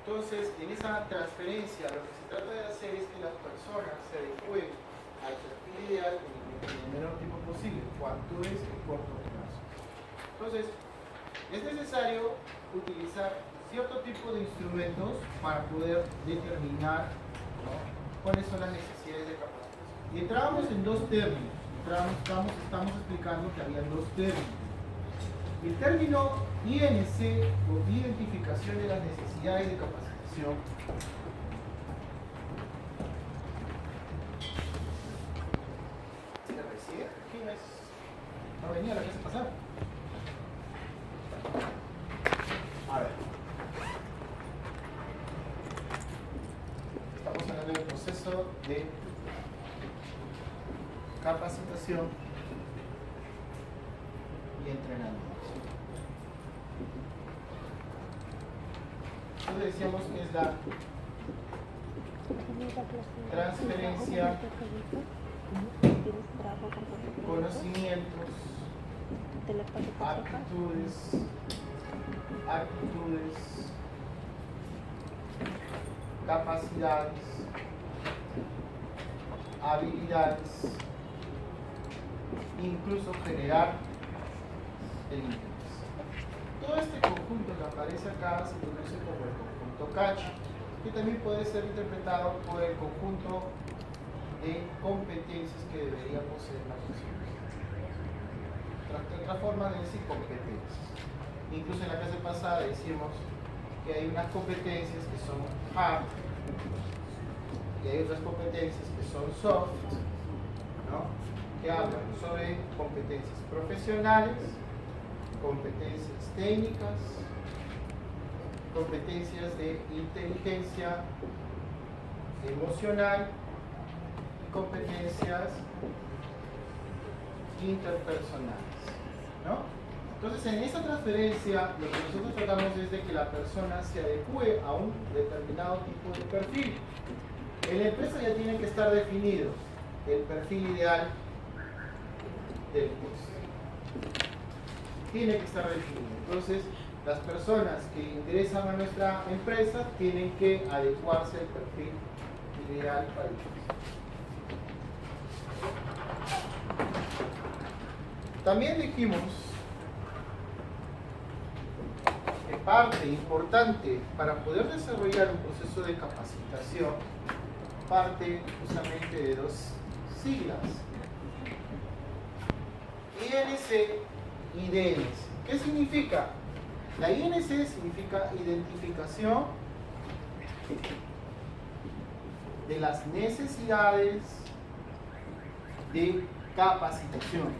Entonces, en esa transferencia, lo que se trata de hacer es que las personas se adecúen al perfil ideal en el menor tiempo posible, cuanto es el corto plazo. Entonces, es necesario utilizar cierto tipo de instrumentos para poder determinar, ¿no?, cuáles son las necesidades de capacitación. Y entrábamos en dos términos. Estamos explicando que había dos términos. El término INC, o Identificación de las Necesidades de Capacitación, ¿quién es? No venía la clase pasada. A ver. Estamos hablando del proceso de capacitación y entrenamiento. Entonces decíamos que es la transferencia, conocimientos, actitudes, capacidades, habilidades, incluso generar el interés. Todo este conjunto que aparece acá se conoce como el conjunto CACH, que también puede ser interpretado por el conjunto de competencias que debería poseer la persona. Otra forma de decir competencias. Incluso en la clase pasada decimos que hay unas competencias que son hard y hay otras competencias que son soft, ¿no?, que hablan sobre competencias profesionales, competencias técnicas, competencias de inteligencia emocional y competencias interpersonales, ¿no? Entonces, en esa transferencia, lo que nosotros tratamos es de que la persona se adecue a un determinado tipo de perfil. En la empresa ya tiene que estar definido el perfil ideal del puesto. Tiene que estar definido. Entonces, las personas que ingresan a nuestra empresa tienen que adecuarse al perfil ideal para el puesto. También dijimos que parte importante para poder desarrollar un proceso de capacitación parte justamente de dos siglas: INC y DNC. ¿Qué significa? La INC significa identificación de las necesidades de capacitación.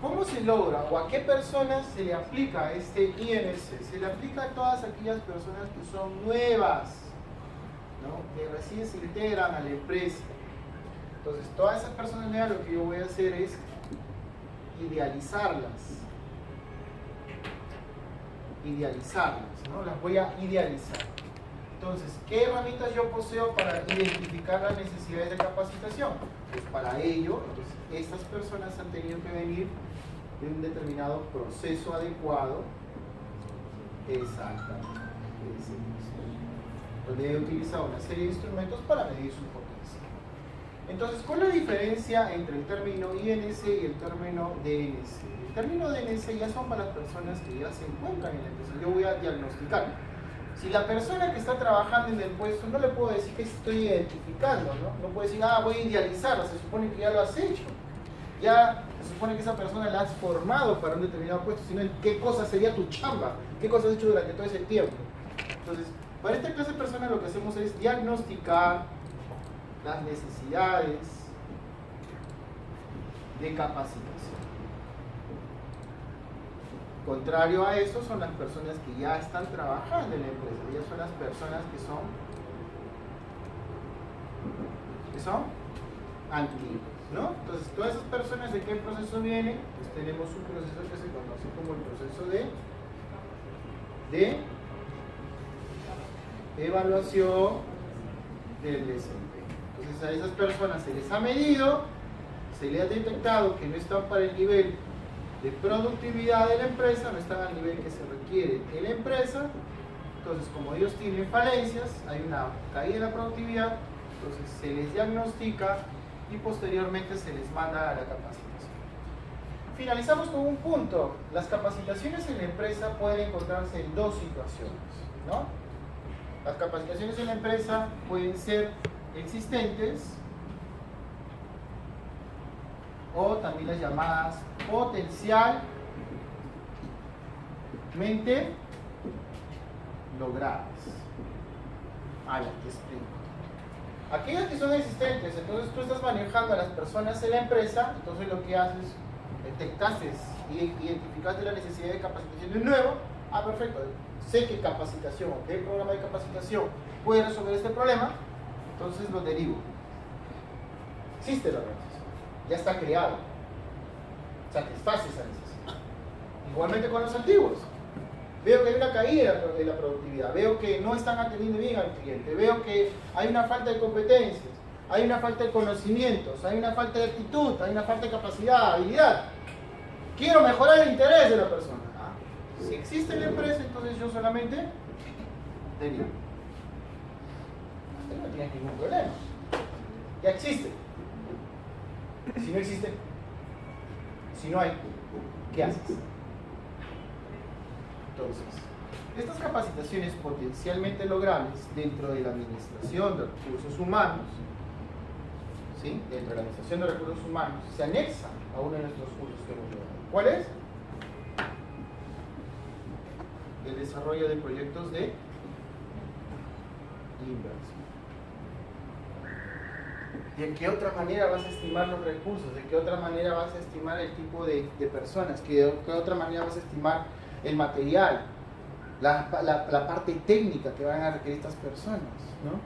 ¿Cómo se logra o a qué personas se le aplica este INC? Se le aplica a todas aquellas personas que son nuevas, ¿no?, que recién se integran a la empresa. Entonces, todas esas personas nuevas, lo que yo voy a hacer es idealizarlas, ¿no? Las voy a idealizar. Entonces, ¿qué herramientas yo poseo para identificar las necesidades de capacitación? Pues para ello, entonces, estas personas han tenido que venir de un determinado proceso adecuado, exactamente, donde he utilizado una serie de instrumentos para medir su potencial. Entonces, ¿cuál es la diferencia entre el término INC y el término DNC? El término DNC ya son para las personas que ya se encuentran en la empresa. Yo voy a diagnosticar. Si la persona que está trabajando en el puesto, no le puedo decir que estoy identificando, ¿no? No puedo decir, voy a idealizarla, se supone que ya lo has hecho. Ya se supone que esa persona la has formado para un determinado puesto, sino en qué cosa sería tu chamba, qué cosa has hecho durante todo ese tiempo. Entonces, para esta clase de personas lo que hacemos es diagnosticar las necesidades de capacitación. Contrario a eso son las personas que ya están trabajando en la empresa. Ellas son las personas que son antiguas, ¿no? Entonces, todas esas personas, ¿de qué proceso vienen? Pues tenemos un proceso que se conoce como el proceso de evaluación del desempeño. Entonces, a esas personas se les ha medido, se les ha detectado que no están para el nivel de productividad de la empresa, no están al nivel que se requiere en la empresa, Entonces, como ellos tienen falencias, hay una caída en la productividad, entonces se les diagnostica y posteriormente se les manda a la capacitación. Finalizamos con un punto. Las capacitaciones en la empresa pueden encontrarse en dos situaciones, ¿no? Las capacitaciones en la empresa pueden ser existentes o también las llamadas potencialmente logradas. Ya te explico. Aquellas que son existentes, entonces tú estás manejando a las personas en la empresa, entonces lo que haces, detectaste y identificaste la necesidad de capacitación de un nuevo. Perfecto, sé que capacitación, que el programa de capacitación puede resolver este problema, entonces lo derivo. Existe la organización, ya está creado, satisface esa necesidad. Igualmente con los antiguos. Veo que hay una caída de la productividad, veo que no están atendiendo bien al cliente, veo que hay una falta de competencias, hay una falta de conocimientos, hay una falta de actitud, hay una falta de capacidad, habilidad. Quiero mejorar el interés de la persona. Si existe en la empresa, entonces yo solamente derivo. Hasta ahí no tienes ningún problema. Ya existe. Si no existe, si no hay, ¿qué haces? Entonces, estas capacitaciones potencialmente logrables dentro de la administración de recursos humanos, ¿sí? Dentro de la administración de recursos humanos, se anexan a uno de nuestros cursos que hemos llevado. ¿Cuál es? El desarrollo de proyectos de inversión. ¿De qué otra manera vas a estimar los recursos? ¿De qué otra manera vas a estimar el tipo de personas? ¿De qué otra manera vas a estimar el material? La parte técnica que van a requerir estas personas, ¿no?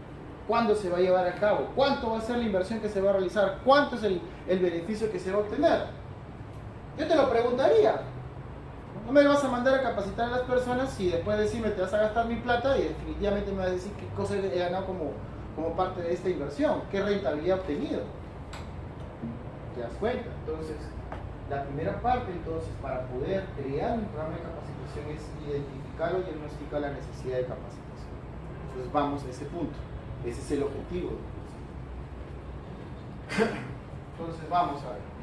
¿Cuándo se va a llevar a cabo? ¿Cuánto va a ser la inversión que se va a realizar? ¿Cuánto es el beneficio que se va a obtener? Yo te lo preguntaría. No me vas a mandar a capacitar a las personas si después de decirme te vas a gastar mi plata y definitivamente me vas a decir qué cosa he ganado como parte de esta inversión, qué rentabilidad he obtenido. ¿Te das cuenta? Entonces, la primera parte entonces para poder crear un programa de capacitación es identificar o diagnosticar la necesidad de capacitación. Entonces vamos a ese punto. Ese es el objetivo. Entonces vamos a ver.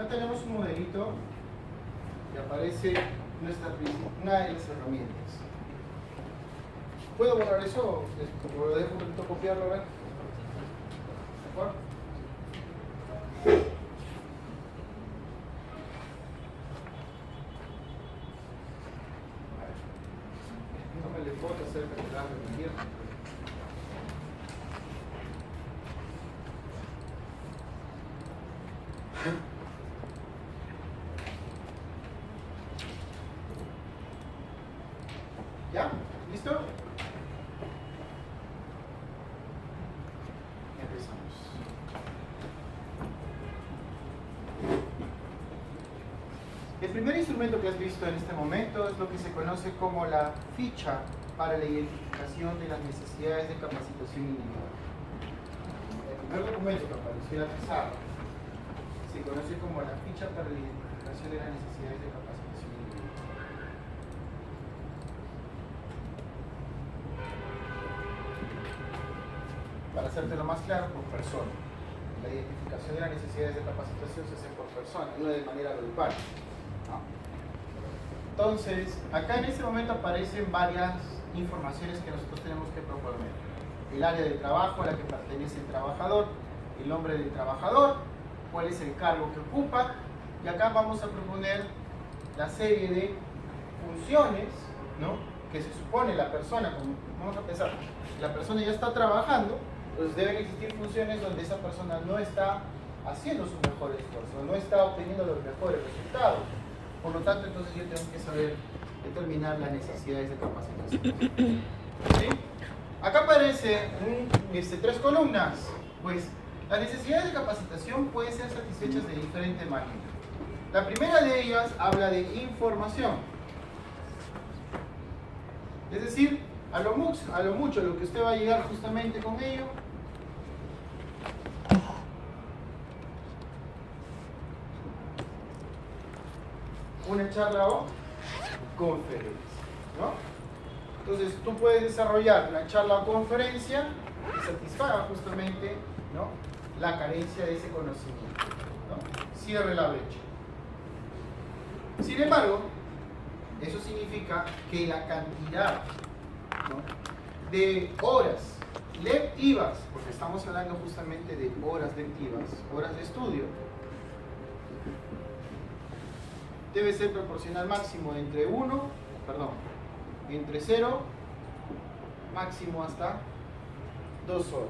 Tenemos un modelito que aparece una de las herramientas. ¿Puedo borrar eso? ¿O lo dejo un copiarlo? A ver. ¿Mejor? No me le puedo hacer pegar de mierda. ¿Ya? ¿Listo? Empezamos. El primer instrumento que has visto en este momento es lo que se conoce como la ficha para la identificación de las necesidades de capacitación individual. El primer documento que apareció en la pizarra se conoce como la ficha para la identificación de las necesidades de capacitación individual. Para hacértelo más claro, por persona. La identificación de las necesidades de capacitación se hace por persona, no de manera grupal. ¿No? Entonces, acá en este momento aparecen varias informaciones que nosotros tenemos que proponer. El área de trabajo a la que pertenece el trabajador, el nombre del trabajador, cuál es el cargo que ocupa, y acá vamos a proponer la serie de funciones, ¿no? Que se supone la persona, como vamos a pensar, la persona ya está trabajando, pues deben existir funciones donde esa persona no está haciendo su mejor esfuerzo, no está obteniendo los mejores resultados. Por lo tanto, entonces yo tengo que saber determinar las necesidades de capacitación. ¿Sí? Acá aparece tres columnas. Pues las necesidades de capacitación pueden ser satisfechas de diferente manera. La primera de ellas habla de información. Es decir, a lo mucho lo que usted va a llegar justamente con ello una charla o conferencia, ¿no? Entonces tú puedes desarrollar una charla o conferencia que satisfaga justamente, ¿no?, la carencia de ese conocimiento, ¿no? Cierre la brecha. Sin embargo, eso significa que la cantidad, ¿no?, de horas lectivas, porque estamos hablando justamente de horas lectivas, horas de estudio, debe ser proporcional máximo entre 0 máximo hasta 2 horas.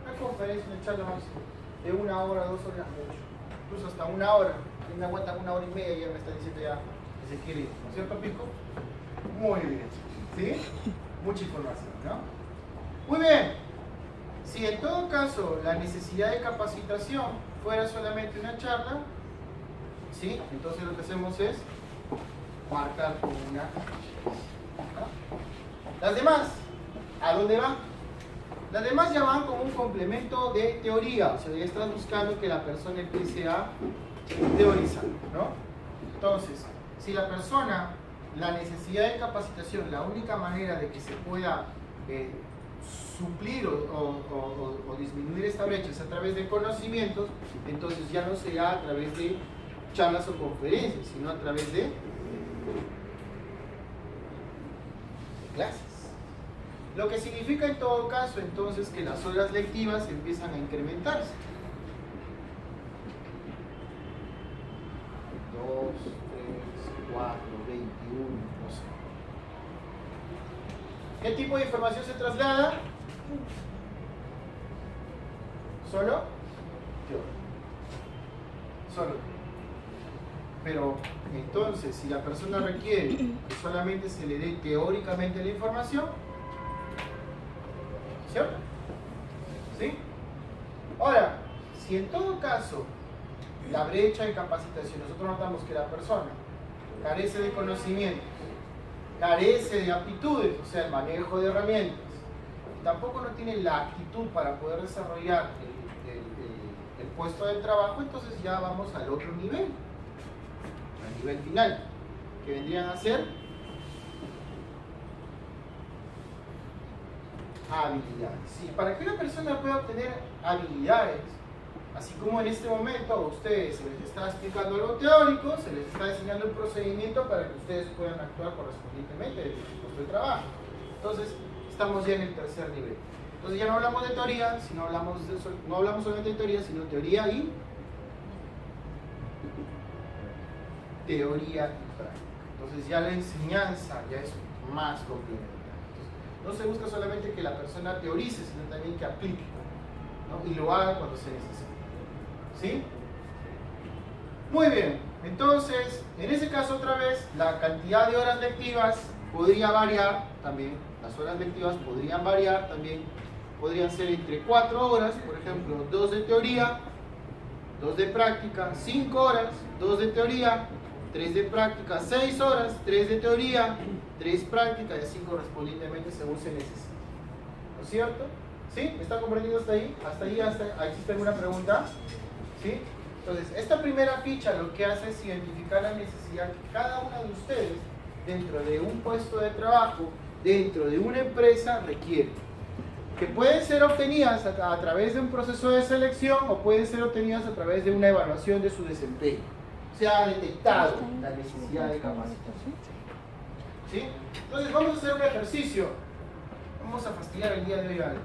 Una conferencia, una charla máximo de 1 hora, 2 horas, mucho. Incluso hasta 1 hora. Quien me aguanta 1 hora y media ya me está diciendo ya que se quiere ir. ¿No es cierto, Pico? Muy bien. ¿Sí? Mucha información, ¿no? Muy bien. Si en todo caso la necesidad de capacitación fuera solamente una charla, ¿sí?, entonces lo que hacemos es marcar con una, ¿no? Las demás, ¿a dónde van? Las demás ya van como un complemento de teoría, o sea, ya estás buscando que la persona empiece a teorizar, ¿no? Entonces, si la persona, la necesidad de capacitación, la única manera de que se pueda suplir o disminuir esta brecha es a través de conocimientos, entonces ya no será a través de charlas o conferencias, sino a través de clases. Lo que significa en todo caso entonces que las horas lectivas empiezan a incrementarse. 2, 3, 4, 21, no sé. ¿Qué tipo de información se traslada? ¿Solo? Solo. Pero entonces, si la persona requiere que solamente se le dé teóricamente la información, ¿cierto? ¿Sí? Ahora, si en todo caso la brecha de capacitación, nosotros notamos que la persona carece de conocimientos, carece de aptitudes, o sea, el manejo de herramientas, y tampoco no tiene la actitud para poder desarrollar el puesto de trabajo, entonces ya vamos al otro nivel, al nivel final, que vendrían a ser habilidades. Sí, para que una persona pueda obtener habilidades, así como en este momento a ustedes se les está explicando algo teórico, se les está diseñando un procedimiento para que ustedes puedan actuar correspondientemente de su puesto de trabajo. Entonces, estamos ya en el tercer nivel. Entonces ya no hablamos de teoría, no hablamos solamente de teoría, sino teoría y práctica. Entonces ya la enseñanza ya es más complementaria. No se busca solamente que la persona teorice, sino también que aplique, ¿no?, y lo haga cuando se necesite. ¿Sí? Muy bien. Entonces, en ese caso otra vez, la cantidad de horas lectivas podría variar también. Las horas lectivas podrían variar también. Podrían ser entre 4 horas, por ejemplo, 2 de teoría, 2 de práctica, 5 horas, 2 de teoría, 3 de práctica, 6 horas, 3 de teoría, 3 prácticas y 5 correspondientemente según se necesite. ¿No es cierto? ¿Sí? ¿Me está comprendiendo hasta ahí? ¿Hasta ahí? ¿Existe alguna pregunta? ¿Sí? Entonces, esta primera ficha lo que hace es identificar la necesidad que cada uno de ustedes, dentro de un puesto de trabajo, dentro de una empresa, requiere. Que pueden ser obtenidas a través de un proceso de selección o pueden ser obtenidas a través de una evaluación de su desempeño. Se ha detectado la necesidad de capacitación. ¿Sí? Entonces vamos a hacer un ejercicio. Vamos a fastidiar el día de hoy algo.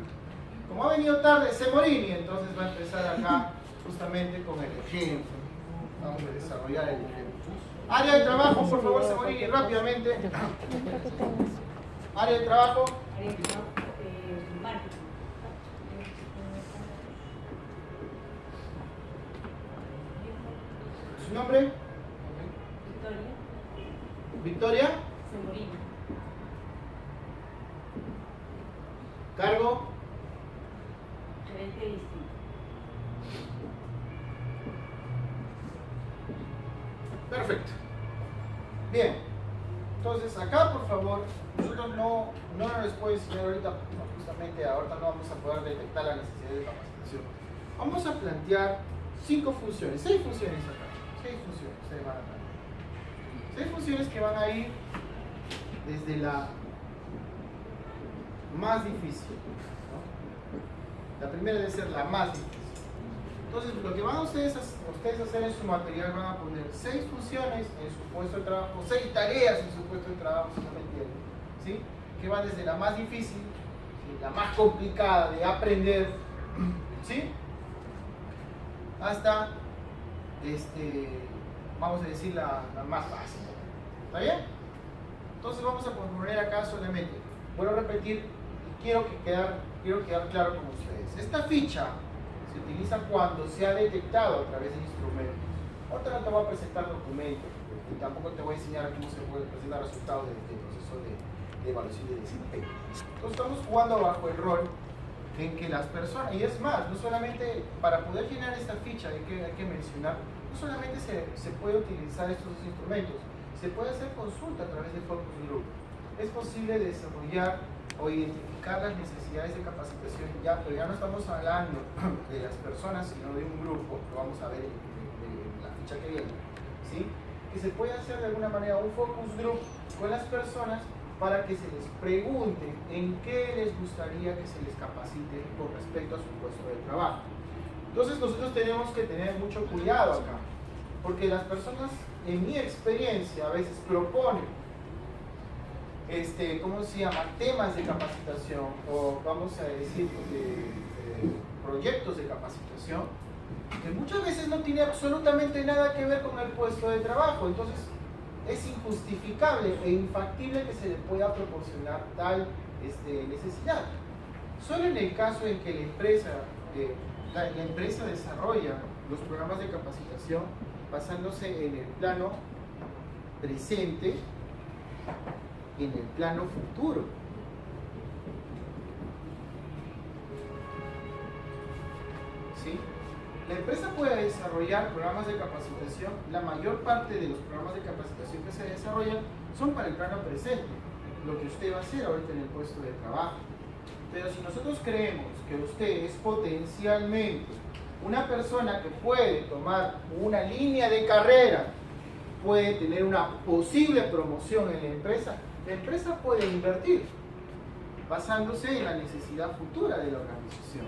Como ha venido tarde Semorini, entonces va a empezar acá justamente con el ejemplo. Vamos a desarrollar el ejemplo. Área de trabajo, por favor, Semorini, rápidamente. Área de trabajo. ¿Su nombre? Victoria. Victoria. Cargo. Gerente de distrito. Perfecto. Bien. Entonces, acá, por favor, nosotros no les puedo enseñar ahorita, justamente ahorita no vamos a poder detectar la necesidad de capacitación. Vamos a plantear 5 funciones, 6 funciones acá. 6 funciones, ustedes van a plantear. 6 funciones que van a ir desde la más difícil, ¿no? La primera debe ser la más difícil. Entonces, lo que van ustedes hacer en su material, van a poner 6 funciones en su puesto de trabajo, 6 tareas en su puesto de trabajo, si no me entienden, ¿sí? Que van desde la más difícil, ¿sí? La más complicada de aprender, ¿sí? Hasta, vamos a decir, la más fácil. ¿Está bien? Entonces vamos a poner acá solamente, vuelvo a repetir, y quiero quedar claro con ustedes. Esta ficha se utiliza cuando se ha detectado a través de instrumentos. Ahorita no te voy a presentar documentos, y tampoco te voy a enseñar cómo se puede presentar resultados del proceso de evaluación de desempeño. Entonces estamos jugando bajo el rol en que las personas, y es más, no solamente para poder llenar esta ficha hay que mencionar, no solamente se puede utilizar estos dos instrumentos, se puede hacer consulta a través de focus group. Es posible desarrollar o identificar las necesidades de capacitación, pero ya no estamos hablando de las personas, sino de un grupo, lo vamos a ver en la ficha que viene, ¿sí? Que se puede hacer de alguna manera un focus group con las personas para que se les pregunte en qué les gustaría que se les capacite con respecto a su puesto de trabajo. Entonces nosotros tenemos que tener mucho cuidado acá, porque las personas, en mi experiencia, a veces proponen ¿cómo se llama? Temas de capacitación o vamos a decir proyectos de capacitación que muchas veces no tiene absolutamente nada que ver con el puesto de trabajo. Entonces es injustificable e infactible que se le pueda proporcionar tal necesidad. Solo en el caso en que la empresa desarrolla los programas de capacitación basándose en el plano presente y en el plano futuro. ¿Sí? La empresa puede desarrollar programas de capacitación. La mayor parte de los programas de capacitación que se desarrollan son para el plano presente, lo que usted va a hacer ahorita en el puesto de trabajo. Pero si nosotros creemos que usted es potencialmente una persona que puede tomar una línea de carrera, puede tener una posible promoción en la empresa puede invertir basándose en la necesidad futura de la organización.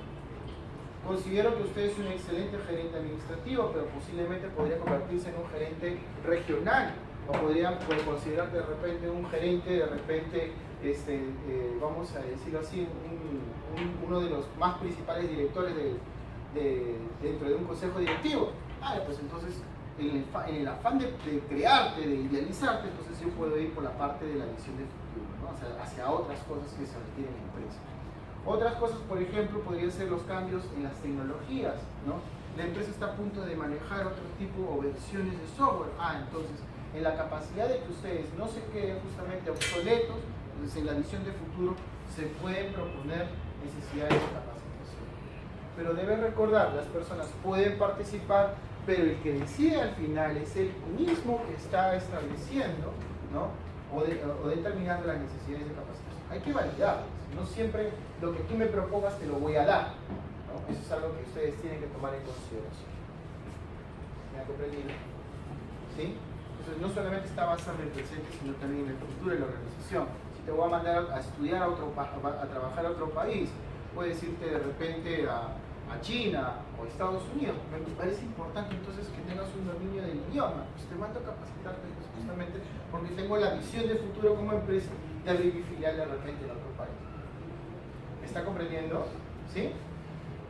Considero que usted es un excelente gerente administrativo, pero posiblemente podría convertirse en un gerente regional, o podría considerar de repente un gerente, vamos a decirlo así, uno de los más principales directores dentro de un consejo directivo. Pues entonces, en el afán de crearte, de idealizarte, entonces yo puedo ir por la parte de la visión de futuro, ¿no? O sea, hacia otras cosas que se requieren en la empresa. Otras cosas, por ejemplo, podrían ser los cambios en las tecnologías, ¿no? La empresa está a punto de manejar otro tipo o versiones de software. Entonces, en la capacidad de que ustedes no se queden justamente obsoletos, entonces en la visión de futuro se pueden proponer necesidades de capacitación. Pero deben recordar, las personas pueden participar, pero el que decide al final es el mismo que está estableciendo, ¿no? o determinando las necesidades de capacitación. Hay que validarlas. No siempre lo que tú me propongas te lo voy a dar, ¿no? Eso es algo que ustedes tienen que tomar en consideración. ¿Me han comprendido? ¿Sí? Entonces no solamente está basado en el presente, sino también en el futuro de la organización. Si te voy a mandar a estudiar a trabajar a otro país, puedes irte de repente a China o Estados Unidos. Me parece importante entonces que tengas un dominio del idioma. Pues te mando a capacitarte justamente porque tengo la visión de futuro como empresa de abrir mi filial de repente en otro país. ¿Me está comprendiendo? ¿Sí?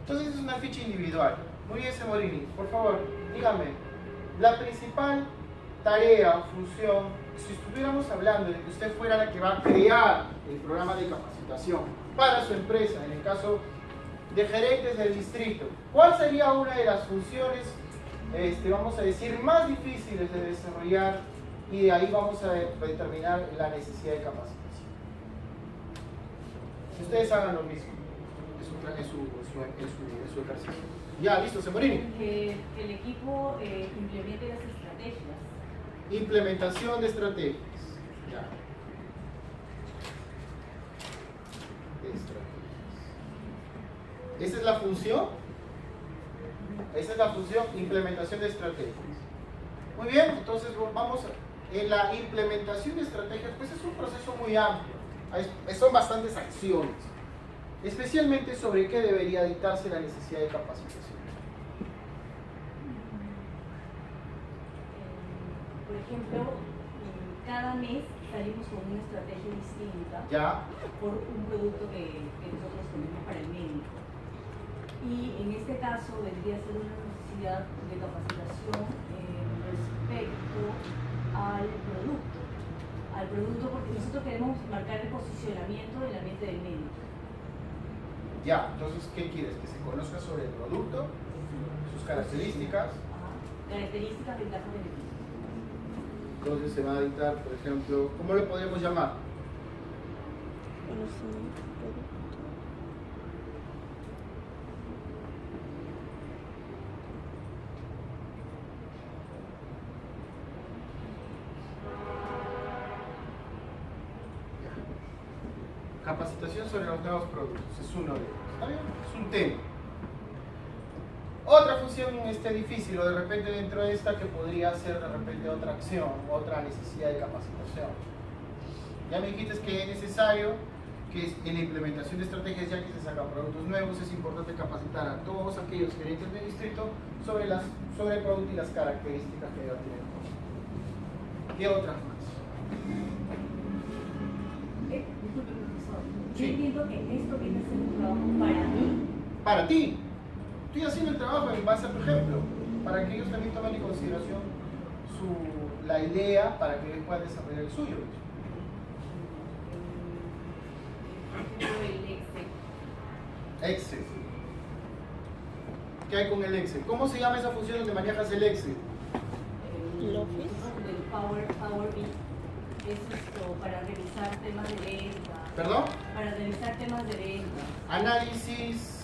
Entonces es una ficha individual. Muy bien, Semorini, por favor, dígame, la principal tarea o función, si estuviéramos hablando de que usted fuera la que va a crear el programa de capacitación para su empresa, en el caso de gerentes del distrito, ¿cuál sería una de las funciones, vamos a decir, más difíciles de desarrollar y de ahí vamos a determinar la necesidad de capacitación? Ustedes hagan lo mismo en su ejercicio. Ya, listo, Semorini. Que el equipo implemente las estrategias. Implementación de estrategias. Ya. Estrategias. ¿Esa es la función? Esa es la función, implementación de estrategias. Muy bien, entonces vamos en la implementación de estrategias, pues es un proceso muy amplio. Son bastantes acciones, especialmente sobre qué debería dictarse la necesidad de capacitación. Por ejemplo, cada mes salimos con una estrategia distinta ¿Ya? por un producto que nosotros tenemos para el médico. Y en este caso vendría a ser una necesidad de capacitación respecto al producto porque nosotros queremos marcar el posicionamiento del ambiente del médico. Ya, entonces, ¿qué quieres? Que se conozca sobre el producto, sus características. Ajá. Características, ventajas, beneficios. Entonces se va a dictar, por ejemplo, ¿cómo lo podemos llamar? Capacitación sobre los nuevos productos, es uno de ellos. ¿Está bien? Es un tema. Otra función difícil, o de repente dentro de esta que podría ser de repente otra acción, otra necesidad de capacitación. Ya me dijiste que es necesario que en la implementación de estrategias, ya que se sacan productos nuevos, es importante capacitar a todos aquellos gerentes del distrito sobre el producto y las características que debe tener. ¿Qué otras más? Disculpe, profesor. Yo Sí. entiendo que esto viene a ser un trabajo para mí. Para ti. Estoy haciendo el trabajo en base a tu ejemplo, para que ellos también tomen en consideración la idea para que ellos puedan desarrollar el suyo. Por ejemplo, el Excel. Excel. ¿Qué hay con el Excel? ¿Cómo se llama esa función donde manejas el Excel? El Power BI es esto para revisar temas de venta. ¿Perdón? Para revisar temas de venta. Análisis.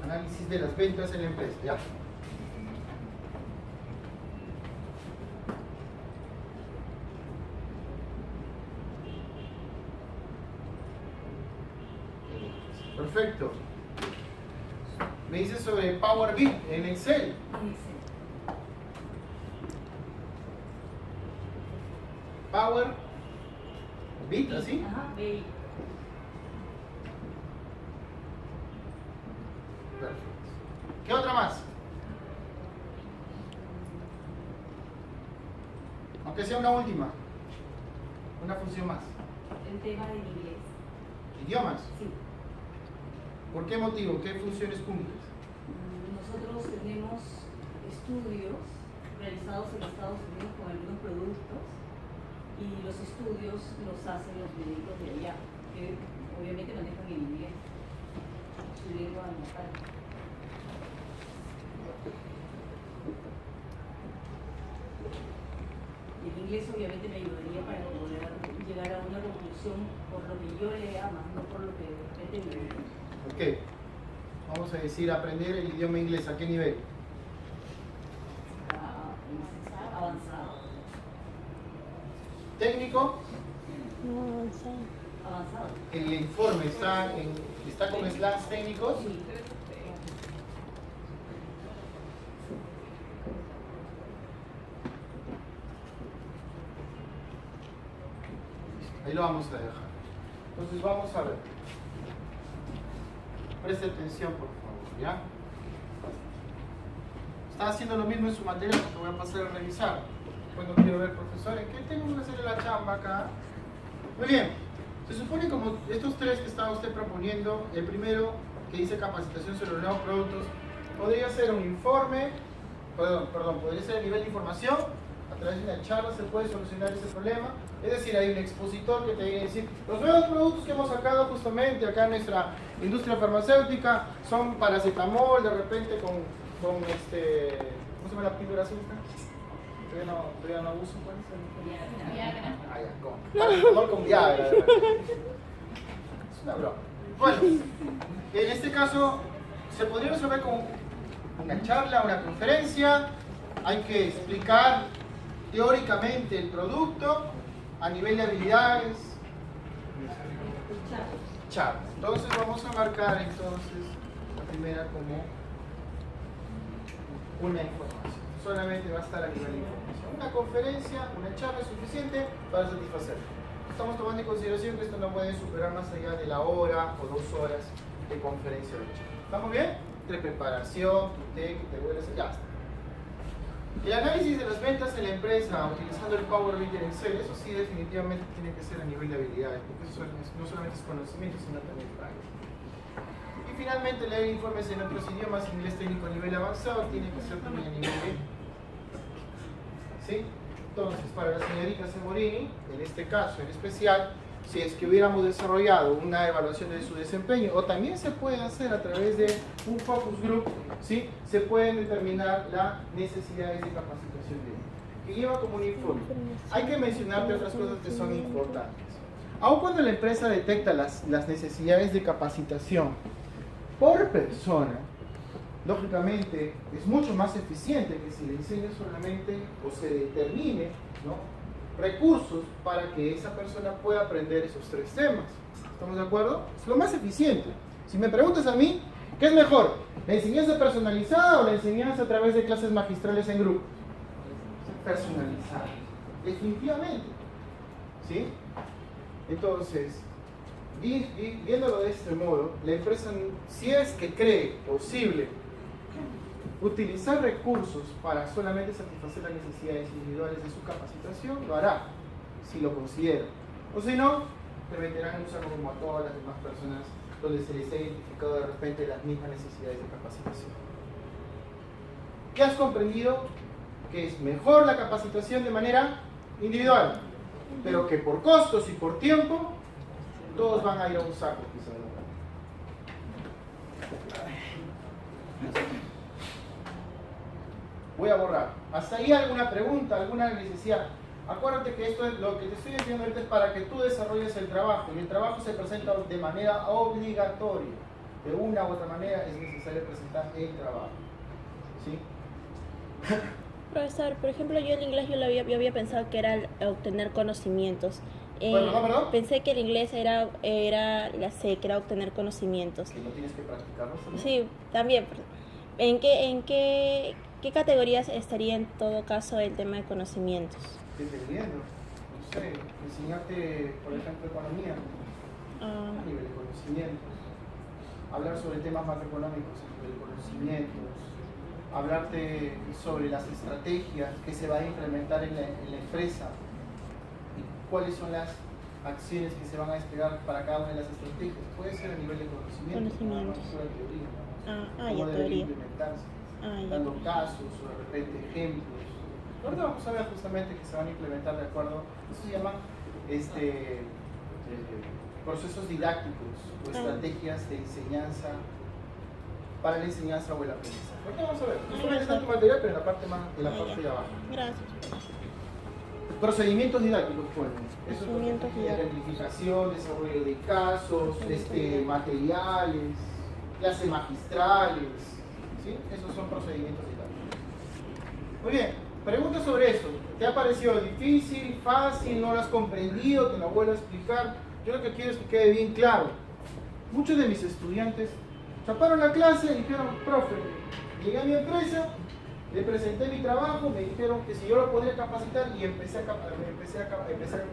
Análisis de las ventas en la empresa. Ya. Perfecto. Me dices sobre Power BI en Excel. En Excel. Power BI, ¿así? Ajá, BI. Perfecto. ¿Qué otra más? Aunque sea una última. Una función más. El tema del inglés. Idiomas. Sí. ¿Por qué motivo? ¿Qué funciones cumples? Nosotros tenemos estudios realizados en Estados Unidos con algunos productos y los estudios los hacen los médicos de allá, que obviamente manejan el inglés, su lengua natal. Y el inglés obviamente me ayudaría para poder llegar a una conclusión por lo que yo lea, más no por lo que de repente me... Ok. Vamos a decir aprender el idioma inglés. ¿A qué nivel? avanzado. Técnico. Avanzado. El informe está con slash técnicos. Sí. Ahí lo vamos a dejar. Entonces vamos a ver. Preste atención, por favor, ¿ya? Está haciendo lo mismo en su materia, porque voy a pasar a revisar. Bueno, quiero ver, profesores, ¿qué tengo que hacer en la chamba acá? Muy bien. Se supone como estos tres que estaba usted proponiendo, el primero, que dice capacitación sobre los nuevos productos, podría ser un informe, podría ser el nivel de información, a través de una charla se puede solucionar ese problema. Es decir, hay un expositor que te viene a decir, los nuevos productos que hemos sacado justamente acá en nuestra industria farmacéutica son paracetamol, de repente con ¿cómo se llama la píldora azul? Todavía no uso, ¿cuál es el? Viagra. Ah, ya, con Viagra. Es una broma. Bueno, en este caso se podría resolver con una charla, una conferencia. Hay que explicar teóricamente el producto a nivel de habilidades. Charla. Entonces vamos a marcar entonces la primera como una información. Solamente va a estar a nivel de información. Una conferencia, una charla es suficiente para satisfacerlo. Estamos tomando en consideración que esto no puede superar más allá de la hora o 2 horas de conferencia o de charla. ¿Estamos bien? Entre preparación, tu té, que te vuelves, ya está. El análisis de las ventas en la empresa utilizando el Power BI en Excel, eso sí definitivamente tiene que ser a nivel de habilidades, porque eso no solamente es conocimiento, sino también práctica. Y finalmente leer informes en otros idiomas, inglés técnico a nivel avanzado, tiene que ser también a nivel B. ¿Sí? Entonces, para la señorita Semorini, en este caso en especial, si es que hubiéramos desarrollado una evaluación de su desempeño, o también se puede hacer a través de un focus group, ¿sí? Se pueden determinar las necesidades de capacitación de ella, que lleva como un informe. Hay que mencionarte otras cosas que son importantes. Aun cuando la empresa detecta las necesidades de capacitación por persona, lógicamente es mucho más eficiente que si le enseñe solamente o se determine, ¿no?, recursos para que esa persona pueda aprender esos 3 temas. ¿Estamos de acuerdo? Es lo más eficiente. Si me preguntas a mí, ¿qué es mejor? ¿La enseñanza personalizada o la enseñanza a través de clases magistrales en grupo? Personalizada. Definitivamente. ¿Sí? Entonces, viéndolo de este modo, la empresa, si es que cree posible utilizar recursos para solamente satisfacer las necesidades individuales de su capacitación, lo hará, si lo considera. O si no, permitirán en usarlo como a todas las demás personas donde se les ha identificado de repente las mismas necesidades de capacitación. ¿Ya has comprendido que es mejor la capacitación de manera individual, pero que por costos y por tiempo todos van a ir a un saco quizás? Voy a borrar. ¿Hasta ahí alguna pregunta, alguna necesidad? Acuérdate que esto es lo que te estoy diciendo ahorita, es para que tú desarrolles el trabajo, y el trabajo se presenta de manera obligatoria. De una u otra manera es necesario presentar el trabajo. ¿Sí? Profesor, por ejemplo, yo el inglés yo había pensado que era obtener conocimientos. ¿Perdón? Pensé que el inglés era la C, que era obtener conocimientos. ¿Que no tienes que practicarlo también? Sí, también. ¿En qué categorías estaría en todo caso el tema de conocimientos? Dependiendo. No sé, enseñarte, por ejemplo, economía a nivel de conocimientos. Hablar sobre temas macroeconómicos a nivel de conocimientos. Hablarte sobre las estrategias que se van a implementar en la empresa y cuáles son las acciones que se van a desplegar para cada una de las estrategias. Puede ser a nivel de conocimientos, no solo de teoría, ¿no? Cómo debe implementarse, dando casos o de repente ejemplos. Ahorita vamos a ver justamente que se van a implementar de acuerdo, eso se llama procesos didácticos o estrategias de enseñanza para la enseñanza o el aprendizaje. Ahorita vamos a ver, no solamente está tu material, pero en la parte de abajo. Gracias. Procedimientos didácticos, bueno, eso es identificación, desarrollo de casos, materiales, clases magistrales, ¿sí? Esos son procedimientos didácticos. Muy bien, pregunta sobre eso. ¿Te ha parecido difícil, fácil, no lo has comprendido, te lo vuelvo a explicar? Yo lo que quiero es que quede bien claro. Muchos de mis estudiantes chaparon la clase y dijeron, profe, llegué a mi empresa, le presenté mi trabajo, me dijeron que si yo lo podría capacitar y empecé a capacitar.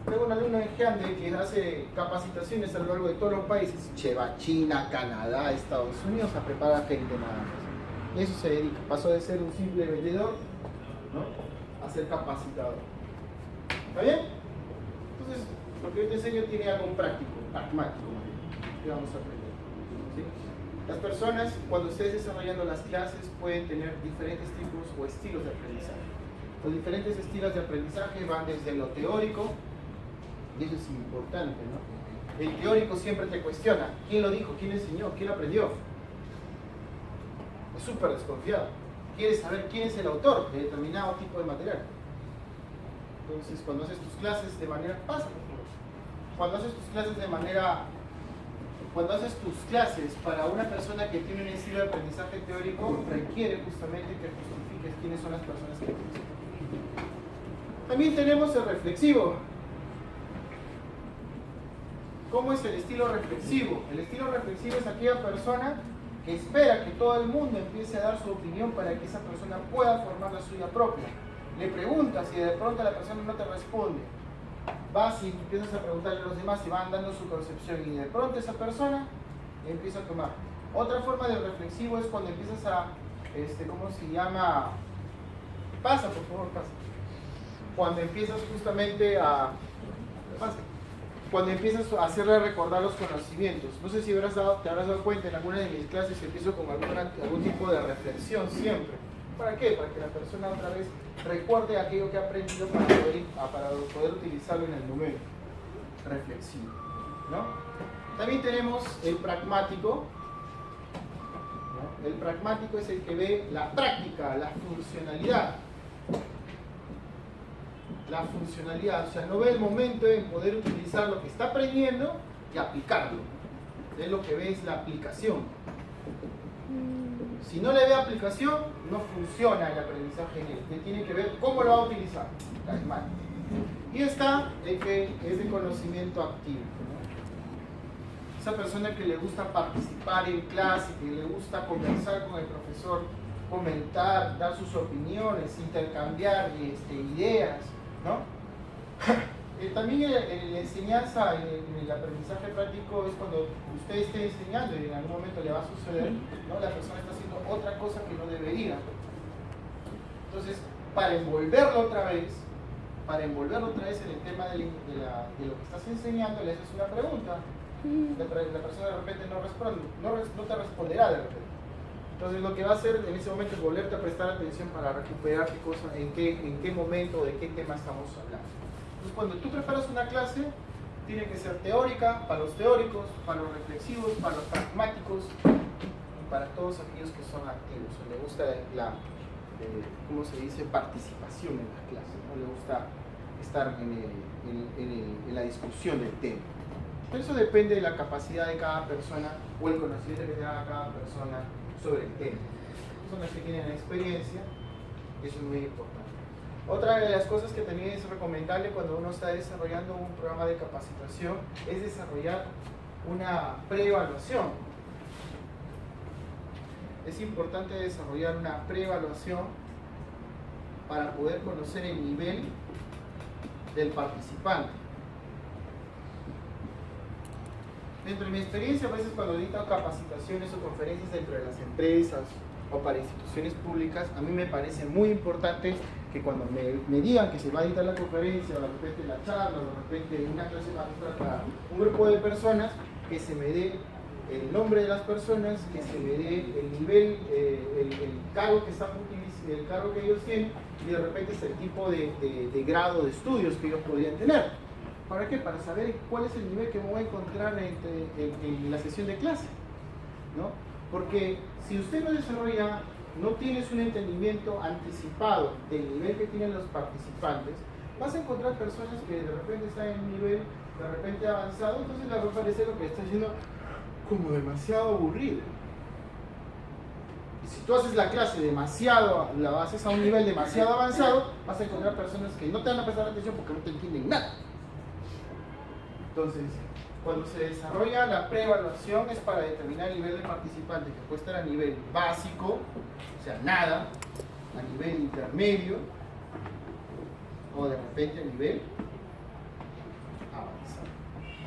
Tengo un alumno en Geande que hace capacitaciones a lo largo de todos los países, lleva China, Canadá, Estados Unidos a preparar gente nada más. Y eso se dedica, pasó de ser un simple vendedor, ¿no?, a ser capacitador. ¿Está bien? Entonces, lo que yo te enseño tiene algo práctico, pragmático, que vamos a aprender. ¿Sí? Las personas, cuando estés desarrollando las clases, pueden tener diferentes tipos o estilos de aprendizaje. Los diferentes estilos de aprendizaje van desde lo teórico, y eso es importante, ¿no? El teórico siempre te cuestiona, ¿quién lo dijo? ¿Quién enseñó? ¿Quién aprendió? Es súper desconfiado. quieres saber quién es el autor de determinado tipo de material. Entonces, cuando haces tus clases de manera... Pasa, por favor. Cuando haces tus clases para una persona que tiene un estilo de aprendizaje teórico, requiere justamente que justifiques quiénes son las personas que piensan. También tenemos el reflexivo. ¿Cómo es el estilo reflexivo? El estilo reflexivo es aquella persona que espera que todo el mundo empiece a dar su opinión para que esa persona pueda formar la suya propia. Le preguntas y de pronto la persona no te responde. Vas y empiezas a preguntarle a los demás y van dando su concepción y de pronto esa persona empieza a tomar. Otra forma del reflexivo es cuando empiezas a, ¿cómo se llama? Pasa, por favor, pasa. Cuando empiezas justamente a... Pasa. Cuando empiezas a hacerle recordar los conocimientos. No sé si te habrás dado cuenta, en alguna de mis clases empiezo con algún tipo de reflexión siempre. ¿Para qué? Para que la persona otra vez recuerde aquello que ha aprendido para poder utilizarlo en el momento reflexivo, ¿no? También tenemos el pragmático, ¿no? El pragmático es el que ve la práctica, la funcionalidad. La funcionalidad, o sea, no ve el momento en poder utilizar lo que está aprendiendo y aplicarlo. Él lo que ve es la aplicación. Si no le ve aplicación, no funciona el aprendizaje en él. Él tiene que ver cómo lo va a utilizar. Y está el que es de conocimiento activo, ¿no? Esa persona que le gusta participar en clase, que le gusta conversar con el profesor, comentar, dar sus opiniones, intercambiar ideas, ¿no? También en la enseñanza, en el aprendizaje práctico es cuando usted esté enseñando y en algún momento le va a suceder, ¿no? La persona está haciendo otra cosa que no debería. Entonces, para envolverlo otra vez en el tema de lo que estás enseñando, le haces una pregunta. La persona de repente no responde, no te responderá de repente. Entonces lo que va a hacer en ese momento es volverte a prestar atención para recuperar qué cosa, en qué momento o de qué tema estamos hablando. Entonces cuando tú preparas una clase, tiene que ser teórica para los teóricos, para los reflexivos, para los pragmáticos y para todos aquellos que son activos. Le gusta ¿cómo se dice? Participación en las clases, ¿no? Le gusta estar en la discusión del tema. Pero eso depende de la capacidad de cada persona o el conocimiento que tenga cada persona sobre el tema. Son las que tienen experiencia, y eso es muy importante. Otra de las cosas que también es recomendable cuando uno está desarrollando un programa de capacitación es desarrollar una preevaluación. Es importante desarrollar una preevaluación para poder conocer el nivel del participante. Dentro de mi experiencia, a veces cuando dicto capacitaciones o conferencias dentro de las empresas o para instituciones públicas, a mí me parece muy importante que cuando me digan que se va a dictar la conferencia o de repente la charla o de repente una clase magistral para un grupo de personas, que se me dé el nombre de las personas, que se me dé el nivel, el cargo que están utilizando, el cargo que ellos tienen y de repente es el tipo de grado de estudios que ellos podrían tener. ¿Para qué? Para saber cuál es el nivel que me voy a encontrar en la sesión de clase, ¿no? Porque si usted no desarrolla, no tienes un entendimiento anticipado del nivel que tienen los participantes, vas a encontrar personas que de repente están en un nivel de repente avanzado, entonces les va a parecer lo que está haciendo como demasiado aburrido. Y si tú haces la clase la haces a un nivel demasiado avanzado, vas a encontrar personas que no te van a prestar atención porque no te entienden nada. Entonces, cuando se desarrolla la preevaluación es para determinar el nivel de participante, que puede estar a nivel básico, o sea, nada, a nivel intermedio, o de repente a nivel avanzado.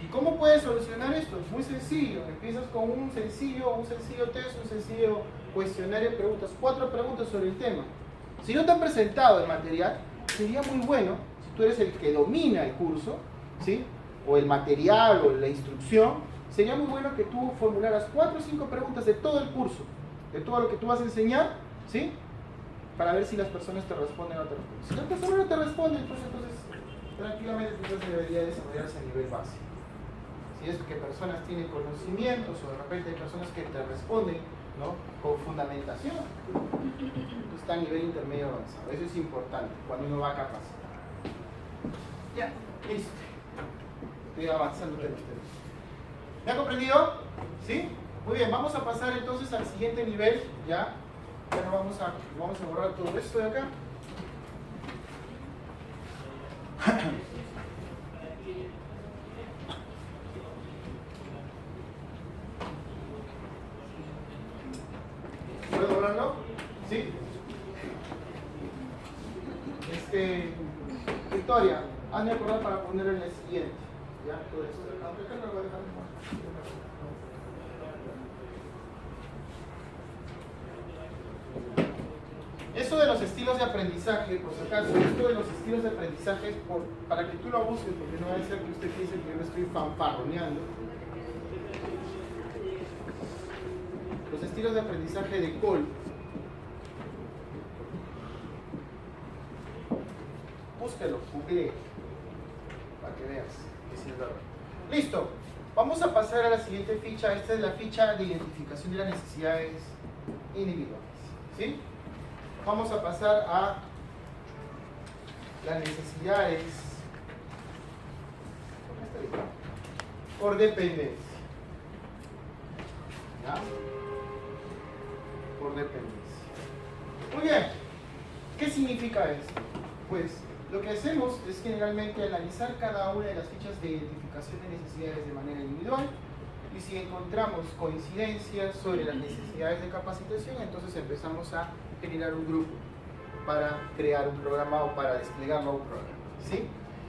¿Y cómo puedes solucionar esto? Es muy sencillo. Empiezas con un sencillo test, un sencillo cuestionario de preguntas, 4 preguntas sobre el tema. Si no te han presentado el material, sería muy bueno, si tú eres el que domina el curso, ¿sí?, o el material o la instrucción, sería muy bueno que tú formularas 4 o 5 preguntas de todo el curso, de todo lo que tú vas a enseñar, ¿sí?, para ver si las personas te responden o no te responden. Si las personas no te responden, pues entonces tranquilamente debería desarrollarse a nivel básico. Si es que personas tienen conocimientos o de repente hay personas que te responden ¿no? Con fundamentación. Está a nivel intermedio avanzado. Eso es importante cuando uno va a capacitar. Ya, listo. Estoy avanzando en los temas. ¿Me ha comprendido? ¿Sí? Muy bien, vamos a pasar entonces al siguiente nivel. Ya, bueno, vamos a borrar todo esto de acá. ¿Puedo borrarlo? ¿Sí? Victoria, hazme acordar para poner en el siguiente. Ya, todo esto. Aunque acá no lo voy a dejar. Eso de los estilos de aprendizaje, por si acaso, esto de los estilos de aprendizaje, para que tú lo busques, porque no va a ser que usted piense que yo lo estoy fanfarroneando. Los estilos de aprendizaje de Cole. Búsquelo, google, para que veas que sí es verdad. Listo, vamos a pasar a la siguiente ficha. Esta es la ficha de identificación de las necesidades individuales. ¿Sí? Vamos a pasar a las necesidades por dependencia. ¿Ya? Por dependencia. Muy bien. ¿Qué significa esto? Pues lo que hacemos es generalmente analizar cada una de las fichas de identificación de necesidades de manera individual, y si encontramos coincidencias sobre las necesidades de capacitación, entonces empezamos a generar un grupo para crear un programa o para desplegarlo a un programa. ¿Sí?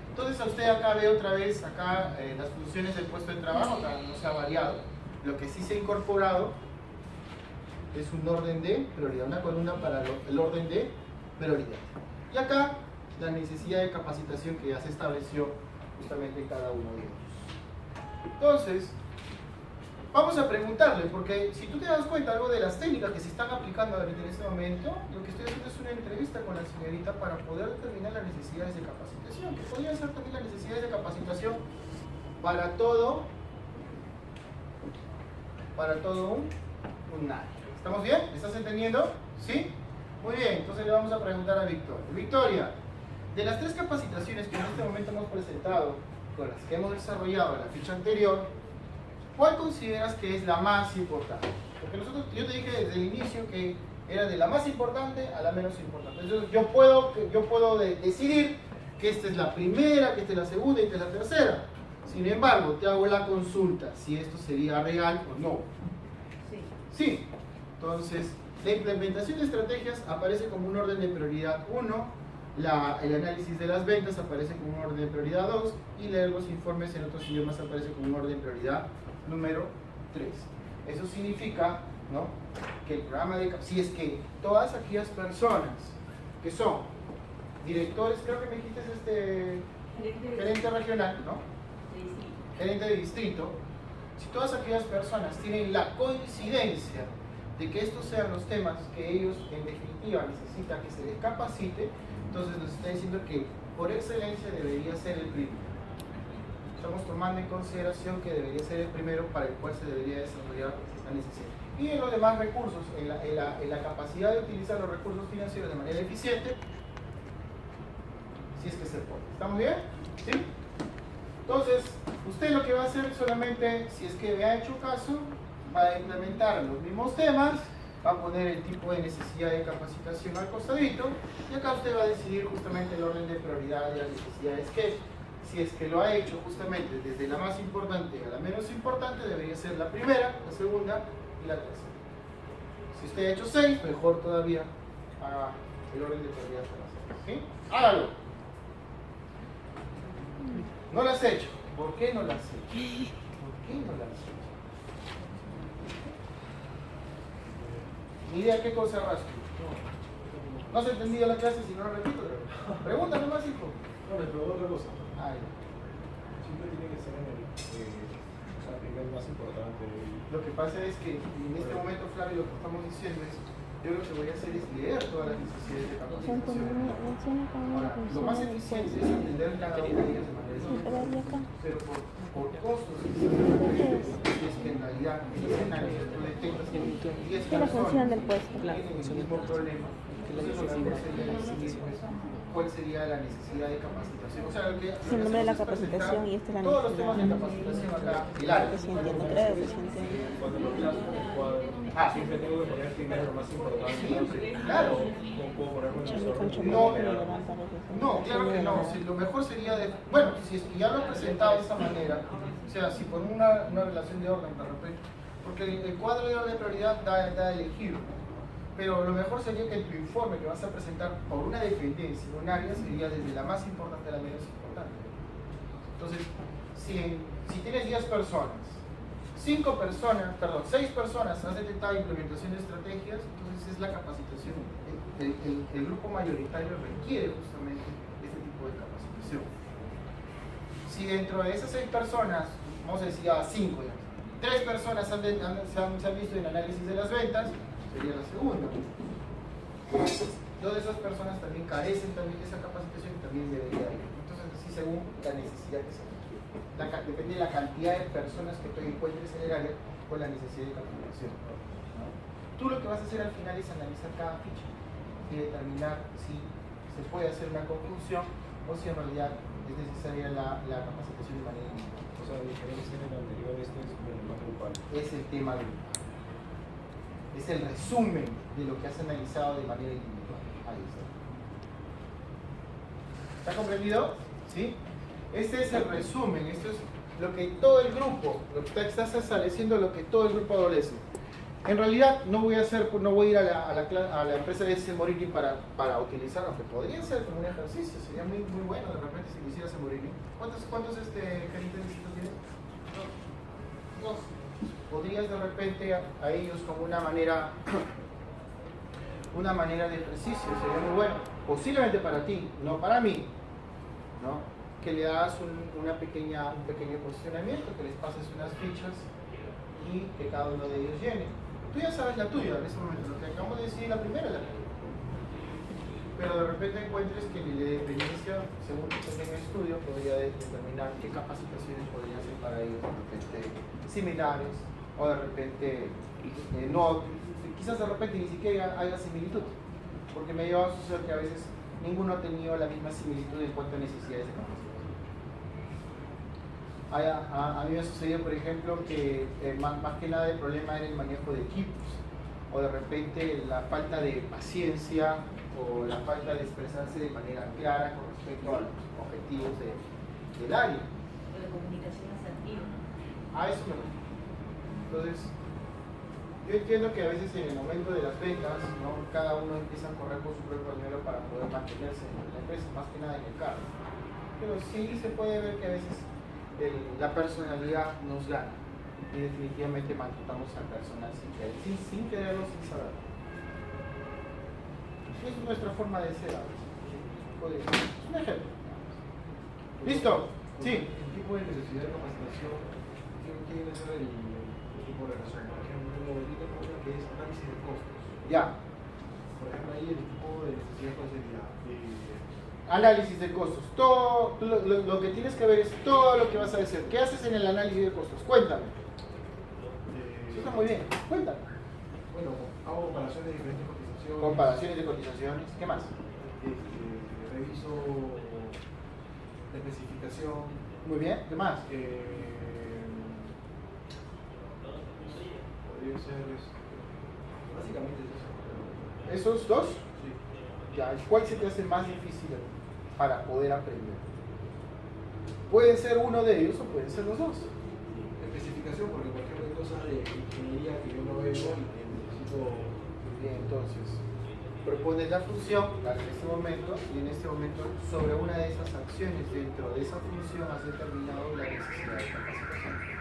Entonces a usted acá ve otra vez acá las funciones del puesto de trabajo, acá no se ha variado. Lo que sí se ha incorporado es un orden de prioridad, una columna para el orden de prioridad. Y acá la necesidad de capacitación que ya se estableció justamente en cada uno de ellos. Entonces, vamos a preguntarle, porque si tú te das cuenta algo de las técnicas que se están aplicando ahorita en este momento, lo que estoy haciendo es una entrevista con la señorita para poder determinar las necesidades de capacitación, que podrían ser también las necesidades de capacitación para todo un área. ¿Estamos bien? ¿Me estás entendiendo? ¿Sí? Muy bien, entonces le vamos a preguntar a Victoria. Victoria, de las 3 capacitaciones que en este momento hemos presentado, con las que hemos desarrollado en la ficha anterior, ¿cuál consideras que es la más importante? Porque yo te dije desde el inicio que era de la más importante a la menos importante. Entonces yo puedo decidir que esta es la primera, que esta es la segunda y esta es la tercera. Sin embargo, te hago la consulta si esto sería real o no. Sí. Sí. Entonces, la implementación de estrategias aparece como un orden de prioridad 1, el análisis de las ventas aparece como un orden de prioridad 2 y leer los informes en otros idiomas aparece como un orden de prioridad número 3. Eso significa, ¿no?, que el programa si es que todas aquellas personas que son directores, creo que me dijiste gerente regional, ¿no? Sí, sí. Gerente de distrito, si todas aquellas personas tienen la coincidencia de que estos sean los temas que ellos en definitiva necesitan que se les capacite, entonces nos está diciendo que por excelencia debería ser el primero. Estamos tomando en consideración que debería ser el primero para el cual se debería desarrollar la necesidad. Y en los demás recursos, en la capacidad de utilizar los recursos financieros de manera eficiente, si es que se puede. ¿Estamos bien? ¿Sí? Entonces, usted lo que va a hacer solamente, si es que me ha hecho caso, va a implementar los mismos temas, va a poner el tipo de necesidad de capacitación al costadito, y acá usted va a decidir justamente el orden de prioridad de las necesidades que, si es que lo ha hecho justamente desde la más importante a la menos importante, debería ser la primera, la segunda y la tercera. Si usted ha hecho 6, mejor todavía, haga el orden de prioridad para las 6. ¿Sí? Hágalo. No lo has hecho. ¿Por qué no lo has hecho? ¿Por qué no lo has hecho? Ni idea qué cosa rasco. No has entendido la clase si no lo repito. Pregunta nomás, hijo. No, le pregunto otra cosa. Ay, Siempre tiene que ser en el nivel más importante. lo que pasa es que en este momento, Flavio, lo que estamos diciendo es yo lo que voy a hacer es leer todas las necesidades de capacitación. Ahora, lo más eficiente es entender cada una de ellas de manera individual, pero por costos, si es que en realidad en el escenario tú detectas que 10 Es la función personas del puesto. tienen el mismo problema, entonces lo mejor sería decidir cuál sería la necesidad de capacitación. O sea, lo que Sí, el nombre de la hacemos es presentar capacitación y esta es la todos los temas de necesidad. capacitación acá, Creo pilares. que sí entiendo, creo que sí entiendo. Cuando lo plasmo en el cuadro, siempre tengo que poner primero lo más importante. Siempre, claro. No puedo poner con Charlie con el chocolate me levanta porque No, claro que no. Si lo mejor sería de. Bueno, si es que ya lo he presentado de esa manera, o sea, si por una relación de orden, de repente. Porque el cuadro de orden de prioridad da a elegir. Pero lo mejor sería que en tu informe que vas a presentar por una dependencia, un área, sería desde la más importante a la menos importante. Entonces, si tienes 10 personas, 6 personas has detectado implementación de estrategias, entonces es la capacitación. El grupo mayoritario requiere justamente este tipo de capacitación. Si dentro de esas 6 personas, vamos a decir a 5, 3 personas se han visto en análisis de las ventas, sería la segunda. 2 de esas personas también carecen también de esa capacitación y también debería ir. Entonces, así según la necesidad que se requiere. Depende de la cantidad de personas que tú encuentres en el área con la necesidad de capacitación, ¿no? Tú lo que vas a hacer al final es analizar cada ficha y determinar si se puede hacer una conclusión o si en realidad es necesaria la capacitación de manera individual. O sea, a diferencia del anterior, este es como más grupal. Es el tema grupal. Es el resumen de lo que has analizado de manera individual. Ahí está. ¿Está comprendido? ¿Sí? Este es el resumen, esto es lo que todo el grupo, lo que estás estableciendo lo que todo el grupo adolece. En realidad no voy a ir a la empresa de ese Morini para utilizar, aunque podría ser como un ejercicio, sería muy bueno de repente si lo hicieras en Morini. ¿Cuántos gerentes distintos tienes? 2. Podrías de repente a ellos como una manera de ejercicio, sería muy bueno, posiblemente para ti, no para mí, ¿no? Que le hagas un pequeño posicionamiento, que les pases unas fichas y que cada uno de ellos llene. Tú ya sabes la tuya en ese momento, lo que acabamos de decir la primera es la tuya. Pero de repente encuentres que la dependencia, según tu pequeño estudio, podría determinar qué capacitaciones podrían ser para ellos, de repente similares, o de repente no, quizás de repente ni siquiera haya similitud, porque me lleva a suceder que a veces ninguno ha tenido la misma similitud en cuanto a necesidades de capacitación. A mí me ha sucedido, por ejemplo, que más que nada el problema era el manejo de equipos, o de repente la falta de paciencia, o la falta de expresarse de manera clara con respecto a los objetivos del área. O la comunicación asertiva. A eso me refiero. Entonces, yo entiendo que a veces en el momento de las ventas, ¿no? Cada uno empieza a correr por su propio dinero para poder mantenerse en la empresa, más que nada en el cargo. Pero sí se puede ver que a veces la personalidad nos gana y definitivamente maltratamos al personal sin quererlo, sin saberlo. Es nuestra forma de ser a veces. Es un ejemplo. ¿Listo? Sí. El tipo de necesidad de capacitación tiene que ser el tipo de razón. Por ejemplo, uno que es análisis de costos. Ya. Por ejemplo, ahí el tipo de necesidad cuál sería. Análisis de costos. Todo lo que tienes que ver es todo lo que vas a decir. ¿Qué haces en el análisis de costos? Cuéntame. Eso está muy bien. Cuéntame. Bueno, hago comparaciones de diferentes cotizaciones. Comparaciones de cotizaciones. ¿Qué más? Reviso la especificación. Muy bien. ¿Qué más? Podría ser básicamente es eso. ¿Esos dos? Sí. Ya. ¿Cuál se te hace más difícil para poder aprender? Puede ser uno de ellos o pueden ser los dos. Especificación, porque por ejemplo hay cosas de ingeniería que yo no veo y que necesito. Bien, entonces, propones la función en este momento y en este momento sobre una de esas acciones dentro de esa función has determinado la necesidad de capacitación.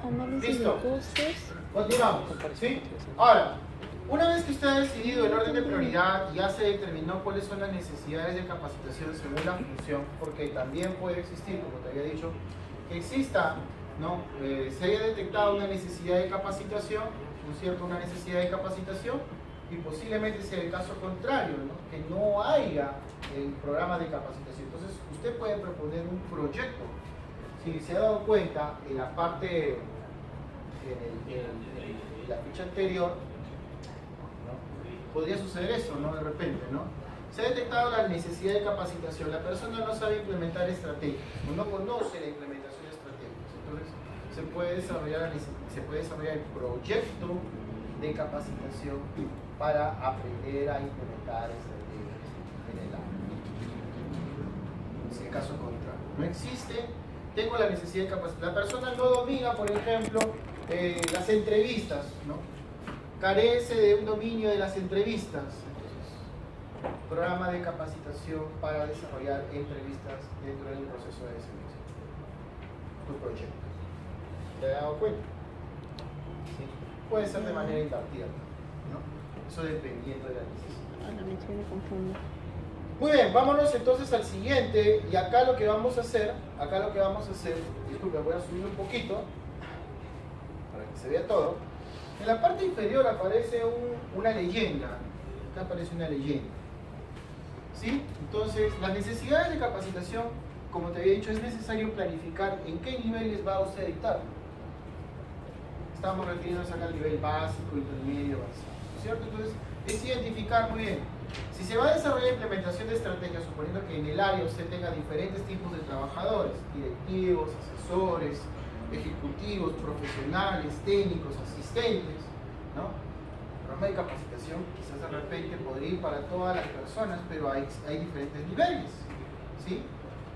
Análisis Listo. de costos. Continuamos, ¿sí? Ahora, Una vez que usted ha decidido el orden de prioridad y ya se determinó cuáles son las necesidades de capacitación según la función, porque también puede existir, como te había dicho, que exista, ¿no? Se haya detectado una necesidad de capacitación, ¿no es cierto? Una necesidad de capacitación y posiblemente sea el caso contrario, ¿no? Que no haya el programa de capacitación. Entonces, usted puede proponer un proyecto. Si se ha dado cuenta, en la parte, en la ficha anterior, podría suceder eso, ¿no? De repente, ¿no? Se ha detectado la necesidad de capacitación. La persona no sabe implementar estrategias, o no conoce la implementación de estrategias. Entonces, se puede desarrollar el proyecto de capacitación para aprender a implementar estrategias en el ámbito. Es el caso contrario. No existe, tengo la necesidad de capacitación. La persona no domina, por ejemplo, las entrevistas, ¿no? Carece de un dominio de las entrevistas. Entonces, programa de capacitación para desarrollar entrevistas dentro del proceso de selección. Tu proyecto. ¿Te has dado cuenta? Sí. Puede ser de manera invertida, ¿no? Eso dependiendo de la necesidad. Ahora me confundo. Muy bien, vámonos entonces al siguiente. Y acá lo que vamos a hacer, disculpen, voy a subir un poquito para que se vea todo. En la parte inferior aparece una leyenda. Acá aparece una leyenda. ¿Sí? Entonces, las necesidades de capacitación, como te había dicho, es necesario planificar en qué niveles va usted a dictar. Estamos refiriéndonos acá al nivel básico, intermedio, avanzado, ¿cierto? Entonces, es identificar muy bien. Si se va a desarrollar implementación de estrategias, suponiendo que en el área usted tenga diferentes tipos de trabajadores, directivos, asesores, ejecutivos, profesionales, técnicos, asistentes, ¿no? El programa de capacitación quizás de repente podría ir para todas las personas, pero hay diferentes niveles, ¿sí?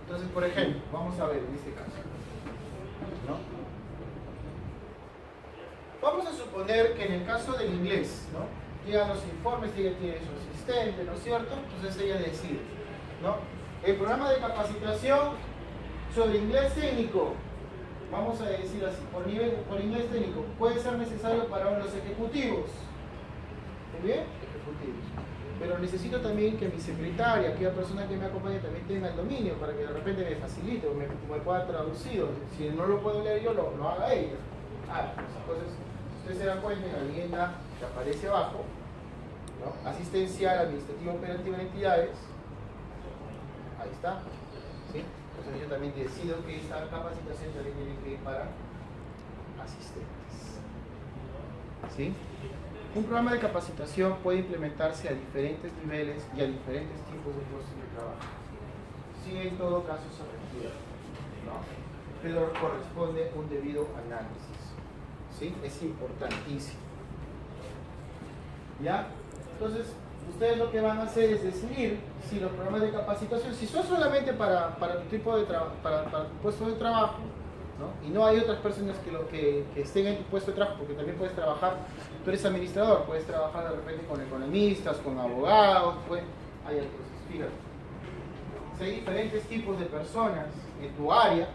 Entonces, por ejemplo, vamos a ver en este caso, ¿no? Vamos a suponer que en el caso del inglés, ¿no? Llegan los informes, ella tiene su asistente, ¿no es cierto? Entonces ella decide, ¿no? El programa de capacitación sobre inglés técnico, vamos a decir así, por inglés técnico, puede ser necesario para los ejecutivos. ¿Muy bien? Ejecutivos. Pero necesito también que mi secretaria, aquella persona que me acompañe, también tenga el dominio para que de repente me facilite o me pueda traducir. Si no lo puedo leer yo, lo haga ella. Entonces, si ustedes se dan cuenta, en la leyenda que aparece abajo, ¿no? Asistencial, administrativa, operativa en entidades, ahí está. ¿Sí? Entonces yo también decido que esta capacitación también tiene que ir para asistentes. ¿Sí? Un programa de capacitación puede implementarse a diferentes niveles y a diferentes tipos de puestos de trabajo. Sí, en todo caso se requiere, ¿no? Pero corresponde un debido análisis. ¿Sí? Es importantísimo. ¿Ya? Entonces, ustedes lo que van a hacer es decidir si los programas de capacitación, si son solamente para tu tipo de para tu puesto de trabajo, ¿no? Y no hay otras personas que estén en tu puesto de trabajo, porque también puedes trabajar, tú eres administrador, puedes trabajar de repente con economistas, con abogados, hay entonces, fíjate, si hay diferentes tipos de personas en tu área,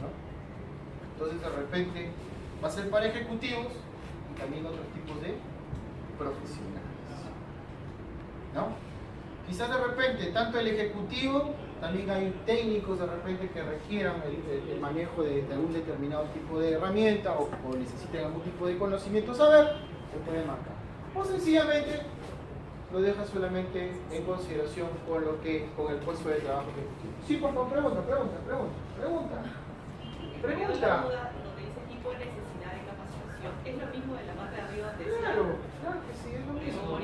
¿no? Entonces de repente va a ser para ejecutivos y también otros tipos de profesionales, ¿no? Quizás de repente, tanto el ejecutivo, también hay técnicos de repente que requieran el manejo de algún determinado tipo de herramienta o necesiten algún tipo de conocimiento, saber, se puede marcar. O sencillamente lo deja solamente en consideración con el puesto de trabajo que tiene. Sí, por favor, pregunta. Donde dice tipo de necesidad de capacitación, ¿es lo mismo de la parte de arriba donde decía? Claro que sí, es lo mismo.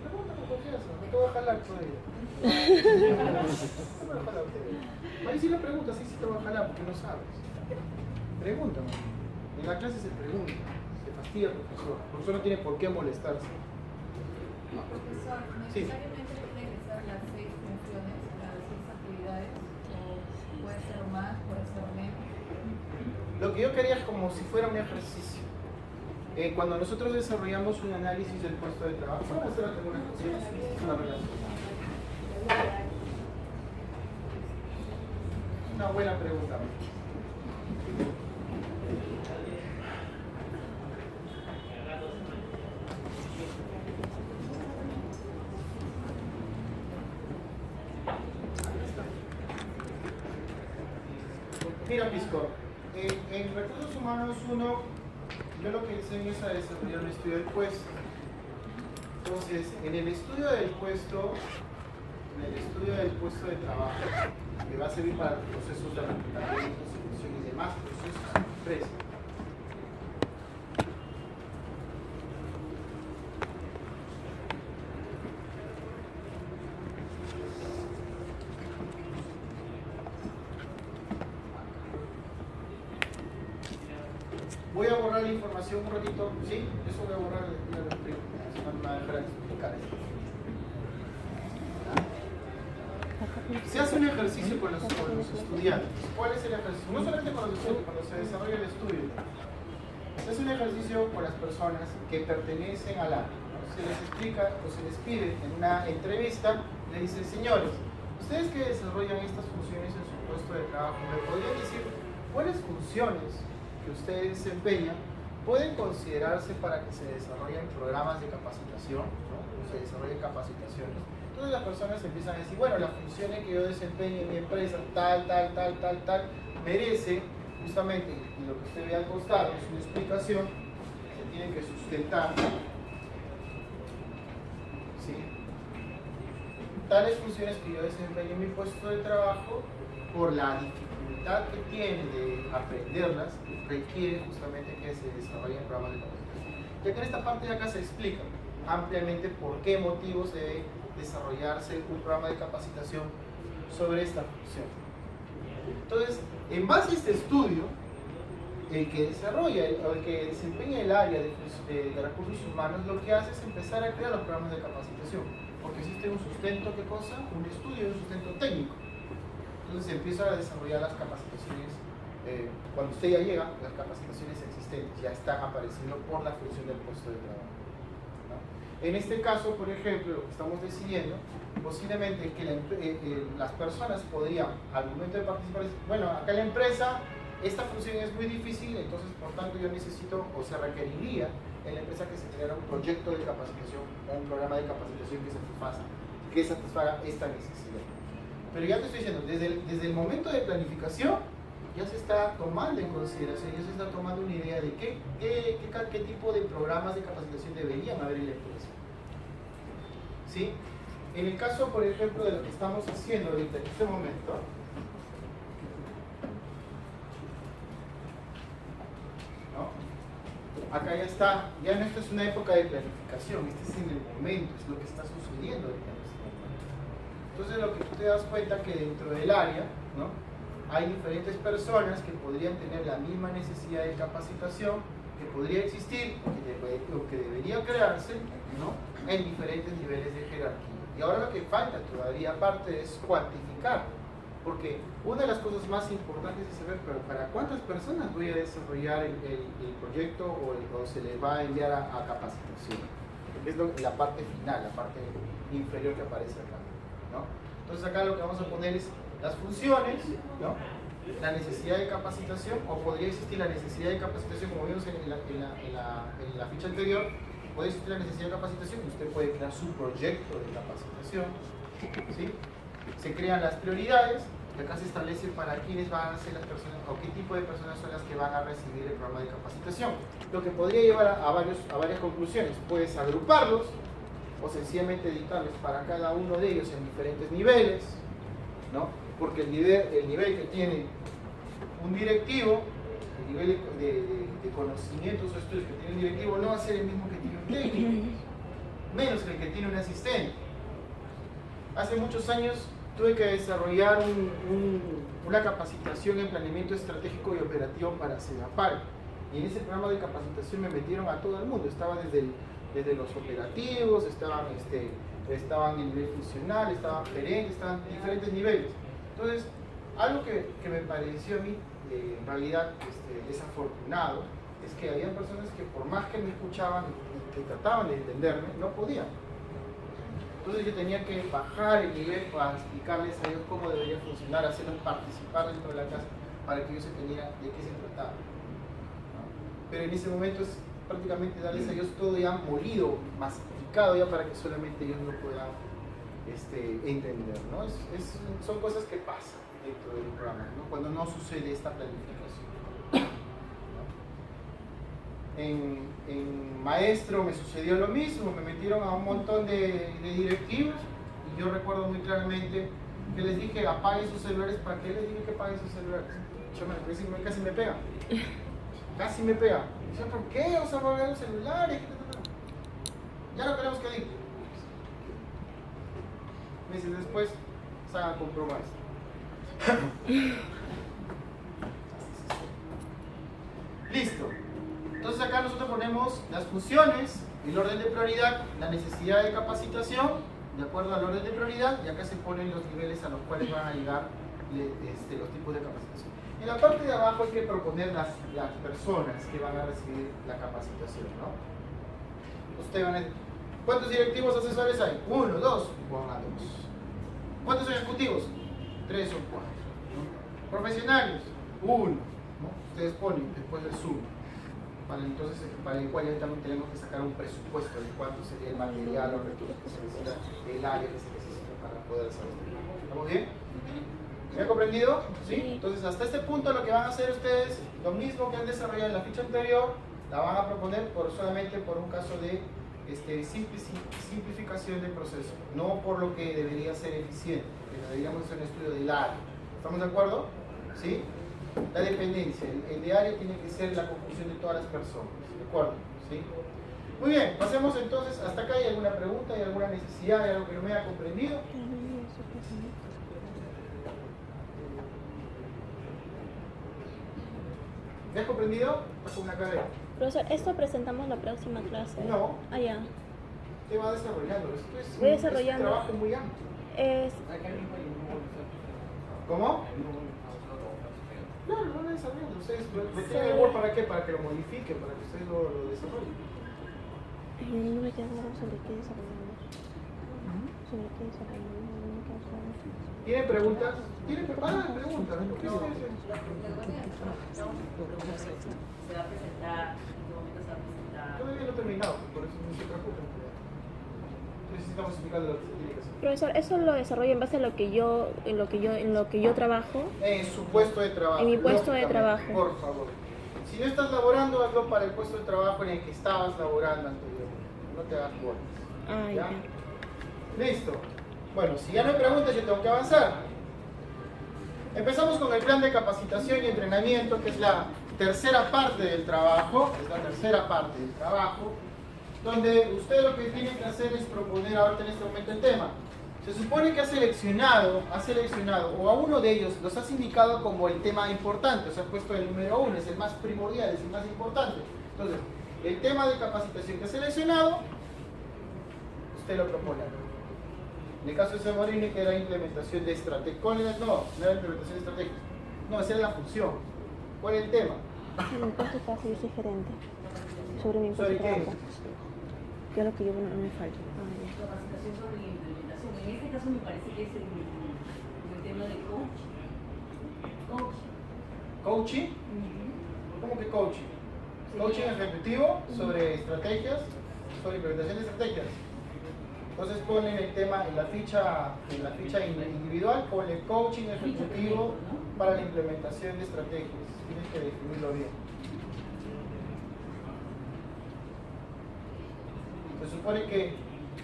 Pregunta con confianza, no te voy a jalar todavía. No me voy a jalar todavía. Ahí sí lo preguntas, sí te voy a jalar porque no sabes. Pregúntame. En la clase se pregunta, se fastidia el profesor. El profesor no tiene por qué molestarse. Profesor, ¿necesariamente tienen que ser las 6 funciones, las 6 actividades? ¿O puede ser más, puede ser menos? Lo que yo quería es como si fuera un ejercicio. Cuando nosotros desarrollamos un análisis del puesto de trabajo, voy a mostrar algunas cositas, una relación. Una buena pregunta. Mira, Pisco, en recursos humanos yo lo que enseño es a desarrollar un estudio del puesto. Entonces, en el estudio del puesto de trabajo, que va a servir para procesos de reclutamiento, selección y demás procesos de empresa. Voy a borrar la información un ratito, ¿sí? Eso voy a borrar, ya lo explico, si no me va a dejar explicar esto. Se hace un ejercicio con los estudiantes. ¿Cuál es el ejercicio? No solamente con los estudiantes, cuando se desarrolla el estudio. Se hace un ejercicio con las personas que pertenecen al área, ¿no? Se les explica o se les pide en una entrevista, le dicen, señores, ustedes que desarrollan estas funciones en su puesto de trabajo, ¿me podrían decir cuáles funciones que ustedes desempeñan pueden considerarse para que se desarrollen programas de capacitación, ¿no? O se desarrollen capacitaciones? Entonces las personas empiezan a decir, bueno, las funciones que yo desempeño en mi empresa, tal, merece justamente, y lo que usted ve al costado es una explicación que tiene que sustentar, ¿sí? Tales funciones que yo desempeño en mi puesto de trabajo, por la dificultad que tiene de aprenderlas, requiere justamente que se desarrollen programas de capacitación. Ya que en esta parte de acá se explica ampliamente por qué motivos debe desarrollarse un programa de capacitación sobre esta función. Entonces, en base a este estudio, el que desarrolla o el que desempeña el área de recursos humanos lo que hace es empezar a crear los programas de capacitación, porque existe un sustento, ¿qué cosa? Un estudio, un sustento técnico. Entonces se empieza a desarrollar las capacitaciones, cuando usted ya llega, las capacitaciones existentes ya están apareciendo por la función del puesto de trabajo, ¿no? En este caso, por ejemplo, lo que estamos decidiendo, posiblemente que las personas podrían, al momento de participar, bueno, acá en la empresa, esta función es muy difícil, entonces por tanto yo necesito, o se requeriría en la empresa que se creara un proyecto de capacitación o un programa de capacitación que satisfaga esta necesidad. Pero ya te estoy diciendo, desde el momento de planificación ya se está tomando en consideración, ya se está tomando una idea de qué tipo de programas de capacitación deberían haber en la empresa. ¿Sí? En el caso, por ejemplo, de lo que estamos haciendo ahorita, en este momento, ¿no? Acá ya está, ya no, esta es una época de planificación, este es en el momento, es lo que está sucediendo ahorita. Entonces lo que tú te das cuenta que dentro del área, ¿no?, hay diferentes personas que podrían tener la misma necesidad de capacitación, que podría existir o que debería crearse, ¿no?, en diferentes niveles de jerarquía. Y ahora lo que falta todavía aparte es cuantificar, porque una de las cosas más importantes es saber para cuántas personas voy a desarrollar el proyecto o se les va a enviar a capacitación, que es la parte final, la parte inferior que aparece acá, ¿no? Entonces acá lo que vamos a poner es las funciones, ¿no?, la necesidad de capacitación, o podría existir la necesidad de capacitación, como vimos en la ficha anterior, puede existir la necesidad de capacitación y usted puede crear su proyecto de capacitación, ¿sí? Se crean las prioridades, y acá se establece para quiénes van a ser las personas, o qué tipo de personas son las que van a recibir el programa de capacitación, lo que podría llevar a varias conclusiones. Puedes agruparlos, o sencillamente editarles para cada uno de ellos en diferentes niveles, ¿no? Porque el nivel que tiene un directivo, el nivel de conocimientos o estudios que tiene un directivo no va a ser el mismo que tiene un técnico, menos que el que tiene un asistente. Hace muchos años tuve que desarrollar una capacitación en planeamiento estratégico y operativo para CEDAPAL, y en ese programa de capacitación me metieron a todo el mundo. Estaba desde los operativos, estaban en el nivel funcional, estaban gerentes, estaban en diferentes niveles. Entonces, algo que me pareció a mí en realidad desafortunado es que había personas que por más que me escuchaban y que trataban de entenderme, no podían. Entonces yo tenía que bajar el nivel para explicarles a ellos cómo debería funcionar, hacerlos participar dentro de la clase para que ellos entendieran de qué se trataba, ¿no? Pero en ese momento es prácticamente darles a ellos todo ya molido, masificado ya para que solamente ellos lo puedan entender, ¿no? Son cosas que pasan dentro del programa, ¿no? Cuando no sucede esta planificación. En Maestro me sucedió lo mismo, me metieron a un montón de directivos y yo recuerdo muy claramente que les dije apaguen sus celulares. ¿Para qué les dije que apaguen sus celulares? Casi me pega. Casi me pega. Dice, ¿por qué vamos a apagar los celulares? Ya no queremos que diga. Meses después, salgan a comprobar esto. Listo. Entonces acá nosotros ponemos las funciones, el orden de prioridad, la necesidad de capacitación, de acuerdo al orden de prioridad, y acá se ponen los niveles a los cuales van a llegar los tipos de capacitación. En la parte de abajo hay que proponer las personas que van a recibir la capacitación, ¿no? Ustedes van a decir, ¿cuántos directivos asesores hay? 1, 2, pongan 2. ¿Cuántos ejecutivos? 3 o 4. ¿No? Profesionales, 1. ¿No? Ustedes ponen después del suma. Vale, entonces, para el cual ya también tenemos que sacar un presupuesto de cuánto sería el material o recursos que se necesita, el área que se necesita para poder hacer esto. ¿Estamos bien? ¿Me han comprendido? ¿Sí? Entonces, hasta este punto lo que van a hacer ustedes, lo mismo que han desarrollado en la ficha anterior, la van a proponer solamente por un caso de simplificación del proceso, no por lo que debería ser eficiente, porque deberíamos hacer un estudio del área. ¿Estamos de acuerdo? ¿Sí? La dependencia, el de área tiene que ser la conclusión de todas las personas, ¿de acuerdo? ¿Sí? Muy bien, pasemos entonces, hasta acá. ¿Hay alguna pregunta, hay alguna necesidad, hay algo que no me haya comprendido? ¿Me has comprendido? Paso una carrera. Profesor, ¿esto presentamos la próxima clase? No. Ah, ya. Te va desarrollando, esto es Voy un desarrollando. trabajo muy amplio. Es... ¿Cómo? Claro, lo van desarrollando. Ustedes lo tienen el Word para qué? Para que lo modifiquen, para que ustedes lo desarrollen. No me queda claro sobre qué desarrollamos. Sobre qué desarrollamos. ¿Tienen preguntas? ¿Tienen preguntas? ¿Por qué Se va a presentar, en qué momento se va a presentar. Todavía no he terminado, por eso no se preocupen. Necesitamos explicarle lo que se tiene que hacer. Profesor, eso lo desarrollo en base a lo que yo trabajo. En su puesto de trabajo. En mi puesto de trabajo. Por favor. Si no estás laborando, hazlo para el puesto de trabajo en el que estabas laborando anteriormente. No te hagas bolas. Ah, ¿Ya? ya. Listo. Bueno, si ya no hay preguntas, yo tengo que avanzar. Empezamos con el plan de capacitación y entrenamiento, que es la tercera parte del trabajo. Donde usted lo que tiene que hacer es proponer ahorita en este momento el tema. Se supone que ha seleccionado, o a uno de ellos los has indicado como el tema importante, o sea, has puesto el número 1, es el más primordial, es el más importante. Entonces, el tema de capacitación que ha seleccionado, usted lo propone. En el caso de Samorini, que era implementación de estrategias. No era implementación de estrategias. No, esa era la función. ¿Cuál es el tema? En mi puesto de trabajo yo soy gerente. Sobre mi puesto de ¿Sobre qué? trabajo. Que es lo que yo no me falta. Ah, ya. Capacitación sobre la implementación. En este caso me parece que es el tema de coaching. ¿Coaching? ¿Cómo que coaching? Coaching ejecutivo sobre estrategias, sobre implementación de estrategias. Entonces ponen el tema en la ficha individual, ponen coaching ejecutivo para la implementación de estrategias. Tienes que definirlo bien. Se supone que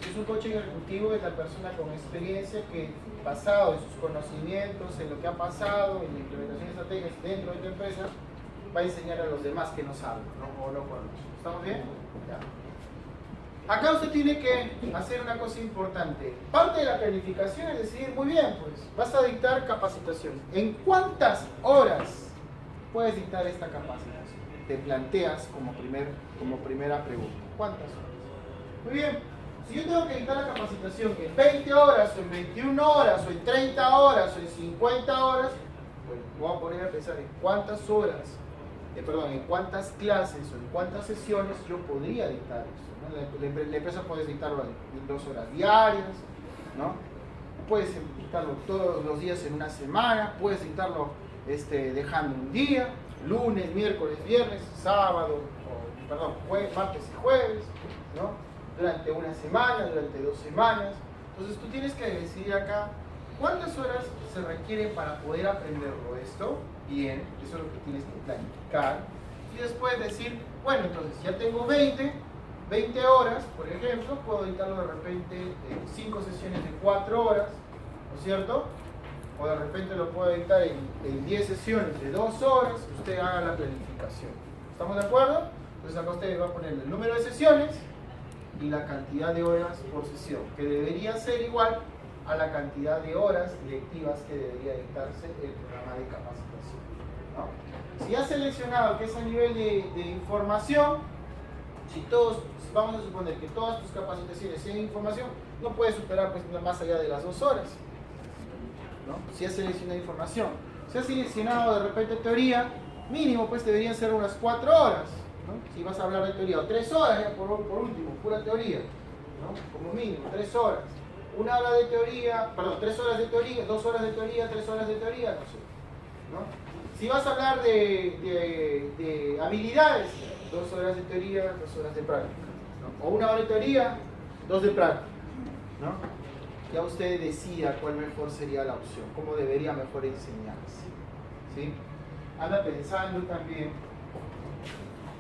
si es un coaching ejecutivo, es la persona con experiencia que, basado en sus conocimientos, en lo que ha pasado, en la implementación de estrategias dentro de tu empresa, va a enseñar a los demás que no saben, ¿no? O no conocen. ¿Estamos bien? Ya. Acá usted tiene que hacer una cosa importante. Parte de la planificación es decidir, muy bien, pues, vas a dictar capacitación. ¿En cuántas horas puedes dictar esta capacitación? Te planteas como primera pregunta. ¿Cuántas horas? Muy bien. Si yo tengo que dictar la capacitación en 20 horas, o en 21 horas, o en 30 horas, o en 50 horas, bueno, voy a poner a pensar en cuántas horas, en cuántas clases o en cuántas sesiones yo podría dictar eso. La empresa puede dictarlo en 2 horas diarias, ¿no? Puedes dictarlo todos los días en una semana, puedes dictarlo dejando un día, lunes, miércoles, viernes, sábado, martes y jueves, ¿no? Durante una semana, durante 2 semanas. Entonces tú tienes que decidir acá cuántas horas se requieren para poder aprenderlo esto. Bien, eso es lo que tienes que planificar. Y después decir, bueno, entonces ya tengo 20 horas, por ejemplo, puedo editarlo de repente 5 sesiones de 4 horas, ¿no es cierto? O de repente lo puedo editar en 10 sesiones de 2 horas, usted haga la planificación. ¿Estamos de acuerdo? Entonces acá usted va a poner el número de sesiones y la cantidad de horas por sesión, que debería ser igual a la cantidad de horas lectivas que debería dictarse el programa de capacitación, ¿no? Si has seleccionado que es a nivel de información, si todos, vamos a suponer que todas tus capacitaciones sean información, no puedes superar pues más allá de las 2 horas, ¿no? Si has seleccionado información. Si has seleccionado de repente teoría, mínimo pues deberían ser unas 4 horas, ¿no? Si vas a hablar de teoría, o 3 horas ya por último, pura teoría, ¿no? Como mínimo, 3 horas. 1 hora de teoría, perdón, 3 horas de teoría, 2 horas de teoría, 3 horas de teoría, no sé, ¿no? Si vas a hablar de habilidades, 2 horas de teoría, 2 horas de práctica, ¿no? O 1 hora de teoría, 2 de práctica, ¿no? Ya usted decida cuál mejor sería la opción, cómo debería mejor enseñarse, ¿sí? Anda pensando también,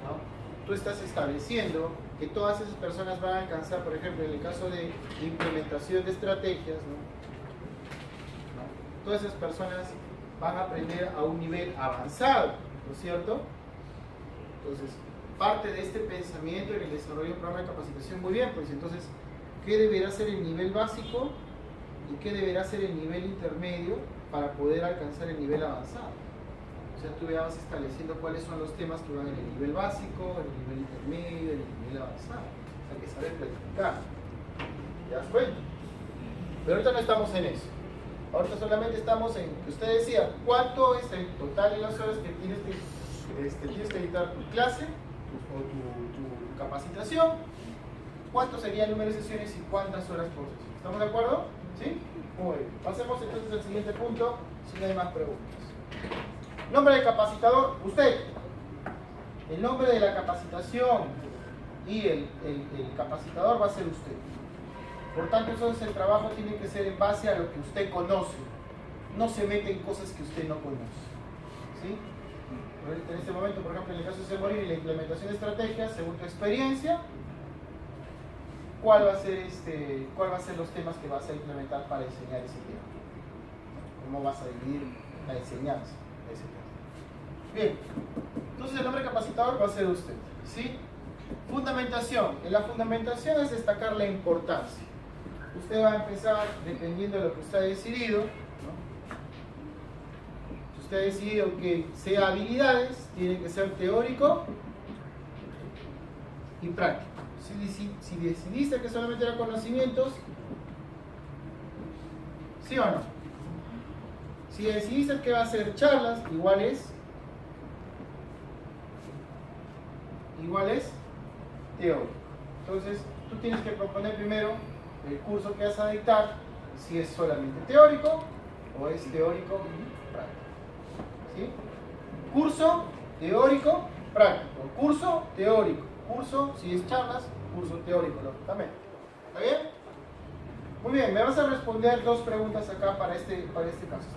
¿no? Tú estás estableciendo que todas esas personas van a alcanzar, por ejemplo, en el caso de implementación de estrategias, ¿no? Todas esas personas van a aprender a un nivel avanzado, ¿no es cierto? Entonces, parte de este pensamiento en el desarrollo de un programa de capacitación, muy bien, pues entonces, ¿qué deberá ser el nivel básico y qué deberá ser el nivel intermedio para poder alcanzar el nivel avanzado? O sea, tú ya vas estableciendo cuáles son los temas que van en el nivel básico, en el nivel intermedio, en el nivel avanzado. Hay que saber planificar. ¿Te das cuenta? Pero ahorita no estamos en eso. Ahorita solamente estamos en que usted decía cuánto es el total de las horas que tienes que editar tu clase o tu capacitación, cuánto sería el número de sesiones y cuántas horas por sesión. ¿Estamos de acuerdo? ¿Sí? Muy bien. Pasemos entonces al siguiente punto, si no hay más preguntas. Nombre del capacitador, usted. El nombre de la capacitación y el capacitador va a ser usted. Por tanto, entonces el trabajo tiene que ser en base a lo que usted conoce. No se mete en cosas que usted no conoce. ¿Sí? En este momento, por ejemplo, en el caso de Semorín y la implementación de estrategias, según tu experiencia, ¿cuál va a ser los temas que vas a implementar para enseñar ese tema? ¿Cómo vas a dividir la enseñanza de ese tema? Bien, entonces el nombre capacitador va a ser usted, ¿sí? Fundamentación. En la fundamentación es destacar la importancia. Usted va a empezar dependiendo de lo que usted ha decidido, ¿no? Si usted ha decidido que sea habilidades, tiene que ser teórico y práctico. Si decidiste que solamente eran conocimientos, ¿sí o no? Si decidiste que va a ser charlas, igual es teórico. Entonces, tú tienes que proponer primero el curso que vas a dictar, si es solamente teórico o es teórico y práctico. ¿Sí? Curso teórico, práctico. Curso teórico. Curso, si es charlas, curso teórico, lógicamente. ¿Está bien? Muy bien, me vas a responder 2 preguntas acá para este caso.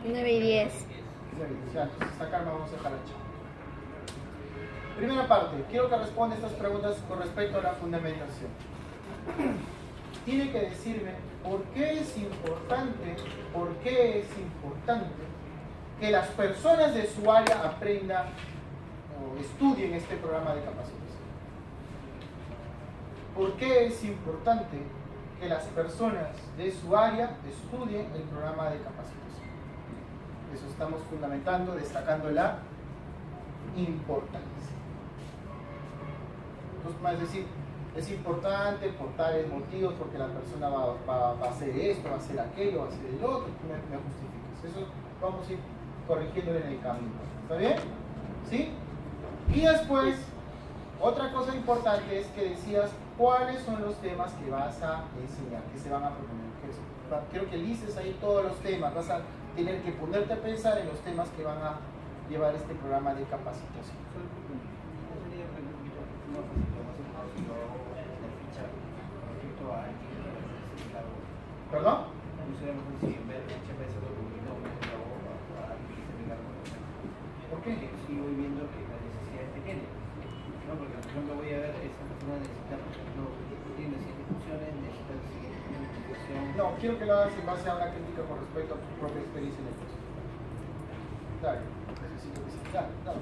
9 y 10. Ya, entonces acá no vamos a dejar la charla. Primera parte, quiero que responda estas preguntas con respecto a la fundamentación. Tiene que decirme por qué es importante que las personas de su área aprendan o estudien este programa de capacitación. ¿Por qué es importante que las personas de su área estudien el programa de capacitación? Eso estamos fundamentando, destacando la importancia. Entonces, más decir, es importante por tales motivos, porque la persona va a hacer esto, va a hacer aquello, va a hacer el otro, tú me justificas. Eso vamos a ir corrigiéndolo en el camino. ¿Está bien? ¿Sí? Y después, otra cosa importante es que decías cuáles son los temas que vas a enseñar, que se van a proponer. Quiero que listes ahí todos los temas, vas a tener que ponerte a pensar en los temas que van a llevar este programa de capacitación. ¿Perdón? Si en vez de ese documento me acabo a terminar con eso. ¿Por qué? Porque sí voy viendo que la necesidad es pequeña. No, porque por ejemplo voy a ver esa persona necesita, por ejemplo, tiene las siguientes funciones, necesita la siguiente identificación. No, quiero que lo hagas en base a una crítica con respecto a tu propia experiencia en el puesto. Dale, necesito que sí. Dale, dale.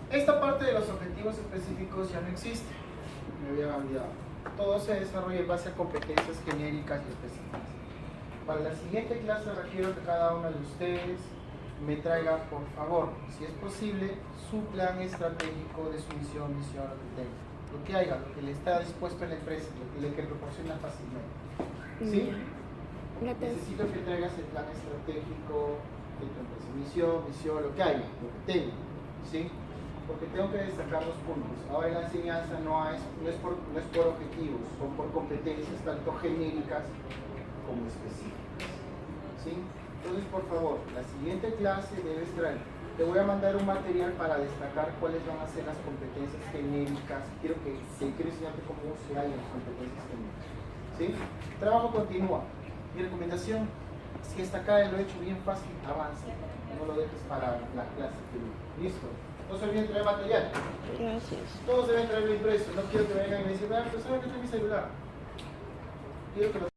Esta parte de los objetivos específicos ya no existe. Me había olvidado. Todo se desarrolla en base a competencias genéricas y específicas. Para la siguiente clase requiero que cada uno de ustedes me traiga, por favor, si es posible, su plan estratégico de su misión, lo que tenga. Lo que haya, lo que le está dispuesto en la empresa, lo que le proporciona fácilmente. ¿Sí? Necesito que traigas el plan estratégico de tu empresa. Misión, lo que haya, lo que tenga. ¿Sí? Porque tengo que destacar los puntos. Ahora en la enseñanza no es por objetivos, son por competencias tanto genéricas como específicas. ¿Sí? Entonces, por favor, la siguiente clase debes traer. Te voy a mandar un material para destacar cuáles van a ser las competencias genéricas. Quiero enseñarte cómo se hallan las competencias genéricas. ¿Sí? Trabajo continúa. Mi recomendación es que esta acá lo he hecho bien fácil, avanza. No lo dejes para la clase que viene. ¿Listo? No se olviden traer material. Gracias. Todos deben traerlo impreso. No quiero que vengan y me digan, pero ¿sabes que tengo mi celular? Quiero que lo